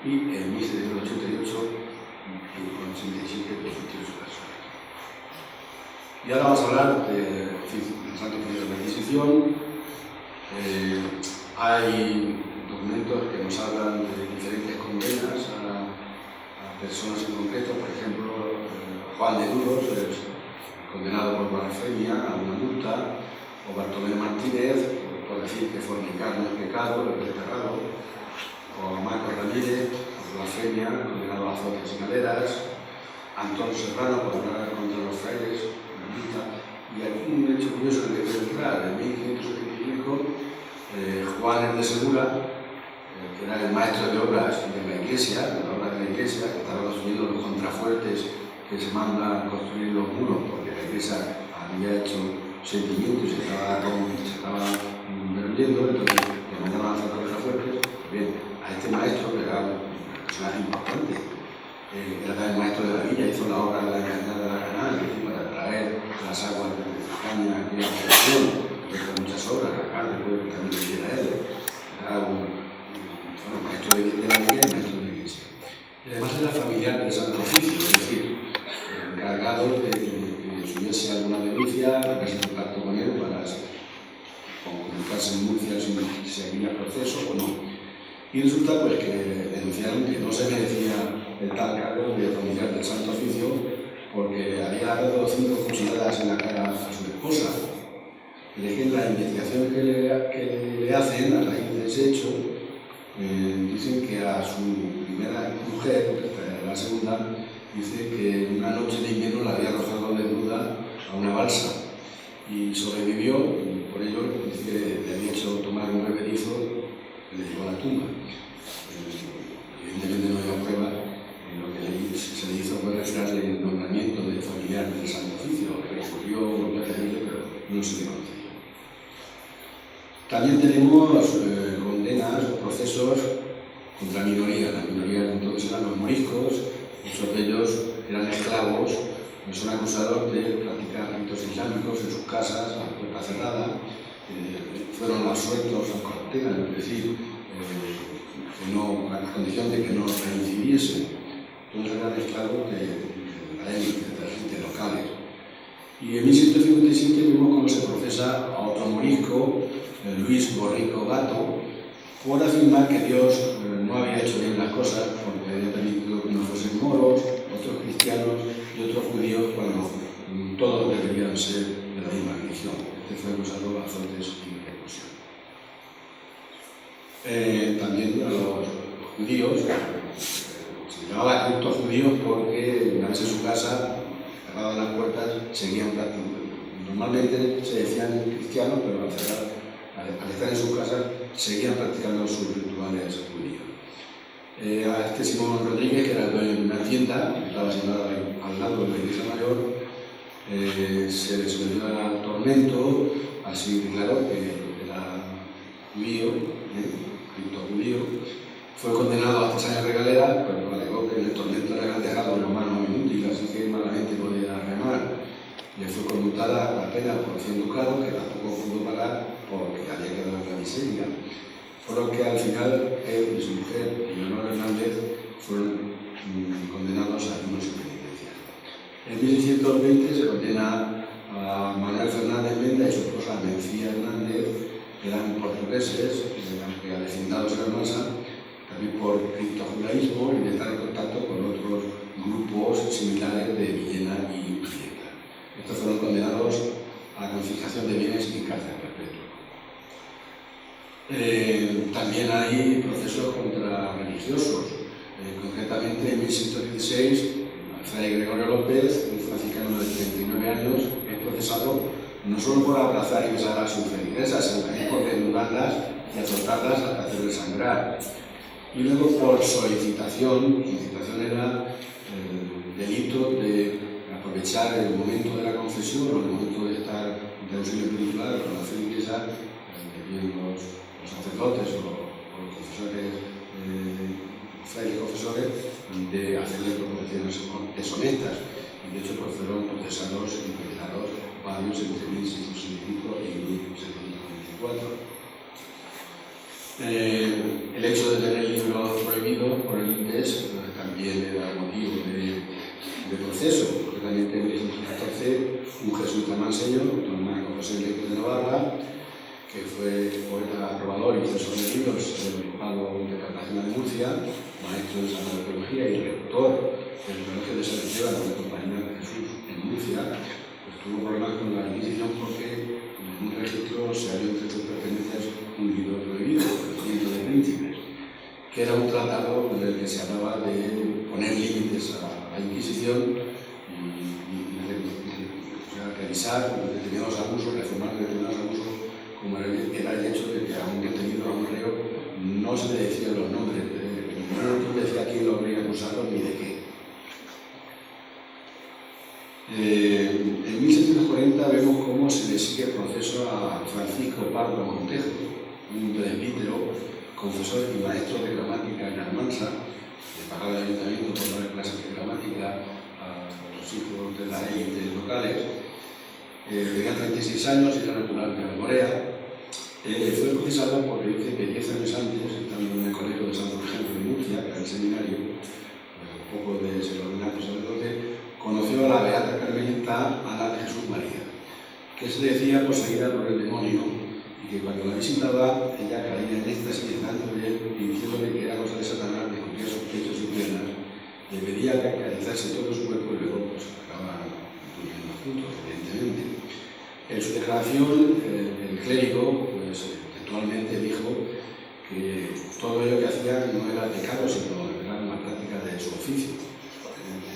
y en 1788 con 87 pues 28 personas. Y ahora vamos a hablar del Santo Oficio de la Inquisición. Hay documentos que nos hablan de diferentes condenas a personas en concreto. Por ejemplo, Juan de Duros es condenado por blasfemia a una multa, o Bartolomé Martínez por decir que fornicar no es pecado, pero es pecado, o Marcos Ramírez por blasfemia, condenado a azotes y galeras, Antón Serrano por hablar contra los frailes, una multa. Y aquí un hecho curioso que quiero entrar: en 1575 Juan de Segura, que era el maestro de obras de la iglesia, de la obra de la iglesia, que estaba construyendo los contrafuertes que se mandan a construir los muros, porque la iglesia había hecho sentimientos y se estaba derruyendo, entonces le mandaban a hacer contrafuertes. Bien, a este maestro, que era un personaje importante, era también maestro de la villa, hizo la obra de la cañada de la Canal, para traer las aguas de Caña aquí a la población, hizo muchas obras, acá después que también lo hiciera él. Era un maestro de la villa y maestro de la iglesia. Y además era familiar del Santo Oficio, es decir, encargado de que subiese alguna denuncia, que se contactó con él para comunicarse en Murcia si se había proceso o no. Y resulta pues que denunciaron que no se merecía el tal cargo de familiar del Santo Oficio porque había dado 5 cuchilladas en la cara a su esposa. Y es que en la investigación que le hacen a raíz de ese hecho, dicen que a su primera mujer, la segunda, dice que una noche de invierno la había arrojado desnuda a una balsa y sobrevivió, y por ello dice que le había hecho tomar un bebedizo que le llevó a la tumba. Evidentemente no había prueba, lo que se le hizo fue retirarle el nombramiento de familiar del Santo Oficio, que recurrió pero no se le conoció. También tenemos condenas o procesos contra minorías. Las minorías entonces eran los moriscos. Muchos de ellos eran esclavos, son acusados de practicar ritos islámicos en sus casas, a puerta cerrada, fueron absueltos a cortega, es decir, a la condición de que no reincidiesen. Todos eran esclavos de la élite, de las gentes locales. Y en 1757 vimos cómo se procesa a otro morisco, Luis Borrico Gato, por afirmar que Dios no había hecho bien las cosas porque había permitido que no fuesen moros, otros cristianos y otros judíos, cuando todos deberían ser de la misma religión. Este fue acusado a azotes y reclusión. También a los judíos, se llamaba cultos judíos porque una vez en su casa, cerradas las puertas, seguían practicando. Normalmente se decían cristianos, pero al estar en su casa seguían practicando sus rituales judíos. A este Simón Rodríguez, que era el dueño de una tienda que estaba situada al lado de la iglesia mayor, se le sometió al tormento, así claro que era judío, Cristo judío. Fue condenado a 3 años de galera, pero alegó que en el tormento le habían dejado una mano inútil, así que malamente podía remar. Le fue conmutada la pena por 100 ducados, que tampoco pudo pagar porque había quedado en la miseria. Por lo que al final él y su mujer, Leonor Hernández, fueron condenados a años de penitencia. En 1620 se condena a Manuel Fernández Menda y su esposa Mencía Hernández, que eran portugueses, que avecindados en Almansa, también por criptojudaísmo y de estar en contacto con otros grupos similares de Villena y Urrieta. Estos fueron condenados a la confiscación de bienes y cárcel perpetua. También hay procesos contra religiosos. Concretamente, en 1616, Fray Gregorio López, un franciscano de 39 años, es procesado no solo por abrazar y besar a sus feligresas, sino también por desnudarlas y azotarlas hasta hacerles sangrar. Y luego por solicitación. Solicitación era el delito de aprovechar el momento de la confesión o el momento de estar de auxilio espiritual con la feligresa, bien los sacerdotes o los confesores, frailes confesores, de hacerle proposiciones deshonestas. Y de hecho pues, fueron procesados y condenados varios entre 1665 y 1794. El hecho de tener libros prohibidos por el INDES también era motivo de proceso. Concretamente en 1614, un jesuita manseño, don Marco José Leite de Navarra, que fue poeta probador y profesor de libros del Obispado Internacional de Murcia, maestro de Santa Teología y rector del Colegio de San Esteban de la Compañía de Jesús en Murcia, pues tuvo problemas con la Inquisición porque en un registro se había entre sus pertenencias un libro prohibido, el Ciento de Príncipes, que era un tratado en el que se hablaba de poner límites a la Inquisición y revisar determinados abusos, reformar determinados abusos, como era el hecho de que a un detenido, a un reo, no se le decían los nombres, no decía quién lo habría acusado ni de qué. En 1740 vemos cómo se le sigue el proceso a Francisco Pardo Montejo, un presbítero, confesor y maestro de gramática en Almansa, que pagaba el ayuntamiento por dar clases de gramática a los hijos de las élites locales. Tenía 36 años, era natural de Almorea. Fue procesado porque dice que 10 años antes, estando en el colegio de San Fulgencio de Murcia, que era el seminario, poco de ser ordenado sacerdote, conoció a la beata carmelita Ana de Jesús María, que se decía poseída por el demonio y que cuando la visitaba ella caía en éxtasis delante de él y diciéndole que era cosa de Satanás, le cogía sus pechos y piernas, le pedía que acariciase todo su cuerpo y luego pues acababan durmiendo juntos, evidentemente. En su declaración, el clérigo pues, textualmente dijo que todo ello que hacía no era pecado, sino era una práctica de su oficio.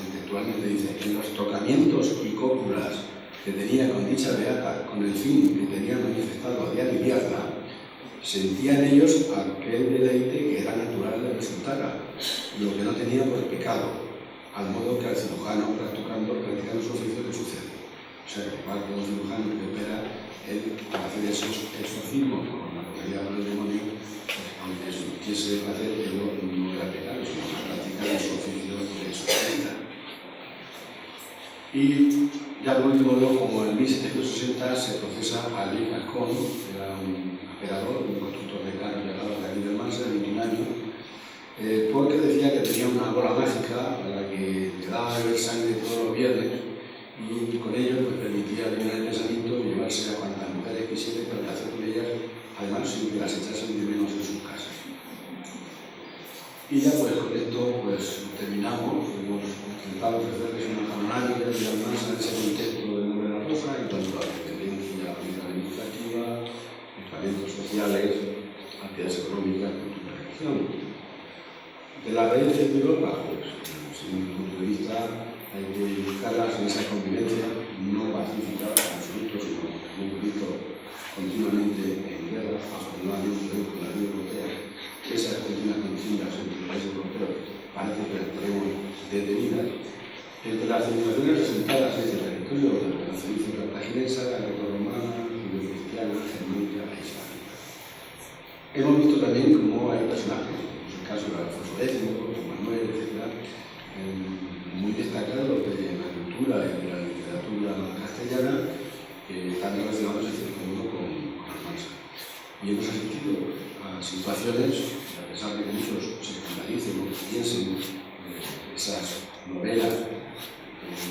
Textualmente dice que los tocamientos y cópulas que tenía con dicha beata, con el fin que tenía manifestado de aliviarla, sentían ellos aquel deleite que era natural de resultara, lo que no tenía por pecado, al modo que al cirujano practicando su oficio que sucede. O sea, que igual que un cirujano que opera, él al hacer esos exorcismos con la autoridad del demonio, aunque eso quisiese hacer, ello no era pecado, sino una práctica de su oficio de exorcista. Y ya por último, como en 1760 se procesa a Luis Gascón, que era un operador, un constructor de carros llegado a la vida del Mansa de 21 años, porque decía que tenía una bola mágica a la que le daba a beber sangre todos los viernes y con ello pues, permitía eliminar el pensamiento y llevarse a cuantas mujeres quisiera para hacer con ellas, además sin que las echasen de menos en sus casas. Y ya pues con esto pues terminamos. Hemos intentado ofrecerles una panorámica de Almansa en ese contexto del nombre de la rosa en cuanto a la dependencia administrativa, equipamientos sociales, actividades económicas, cultura y religión. De las raíces de Europa, pues desde mi punto de vista hay que buscarlas en esa convivencia no pacífica en absoluto, sino que hemos visto continuamente en guerra, afortunadamente con la Unión Europea, esas continuas contiendas entre los países europeos parece que las tenemos detenidas. Entre las civilizaciones presentadas en este territorio, la civilización cartaginesa, la grecorromana, judio-cristiana, germánica e islámica. Hemos visto también cómo hay personajes, como es el caso de Alfonso X, Don Manuel, etc., muy destacados de la cultura y de la literatura castellana, que están relacionados en cierto modo con Almansa. Y hemos asistido a situaciones, a pesar de que muchos se escandalicen o piensen esas novelas,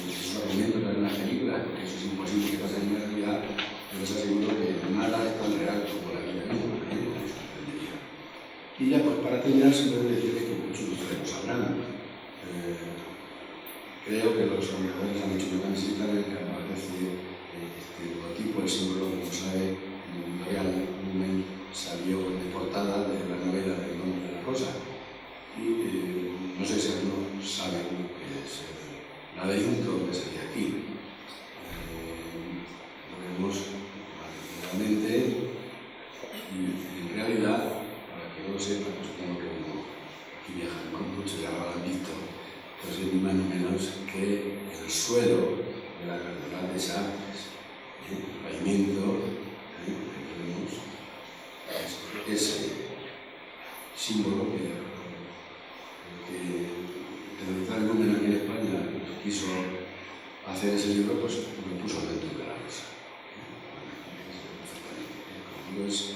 esos argumentos de las películas, porque eso es imposible que pase en la realidad, pero os aseguro que nada es tan real como la vida misma. Y ya, pues para terminar, simplemente decirles que muchos de ustedes lo sabrán. Creo que los organizadores han hecho una visita en el que aparece este logotipo, el símbolo, como sabe, L'Oréal Lumen salió de portada de la novela del nombre de la cosa. Y no sé si algunos saben lo que es el laberinto que sería aquí. Lo vemos materialmente y en realidad, para que no lo sepan, pues supongo que como aquí viajan con mucho y ya lo habrán visto, pues es ni más ni menos que el suelo de la Catedral de Chartres, el pavimento, tenemos ese símbolo que el editor Lumen aquí en España quiso hacer ese libro, pues lo puso dentro de la mesa. Como digo, es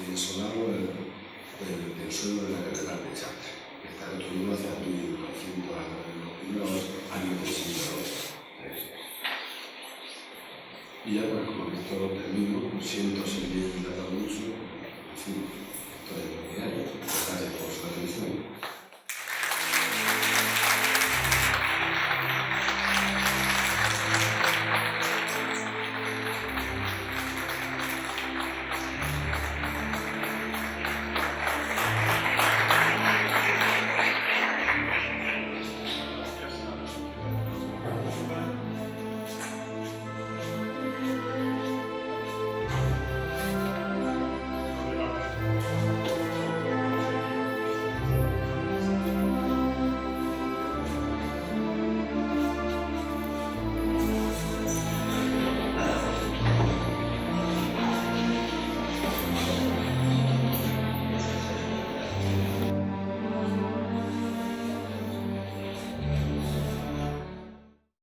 el solado del suelo de la Catedral de Chartres, que está construido hacia 1200 en los primeros años del siglo XIII. Y ya, pues, con esto lo termino. Siento si me he tratado mucho. En fin, esto es lo que hay. Gracias por su atención.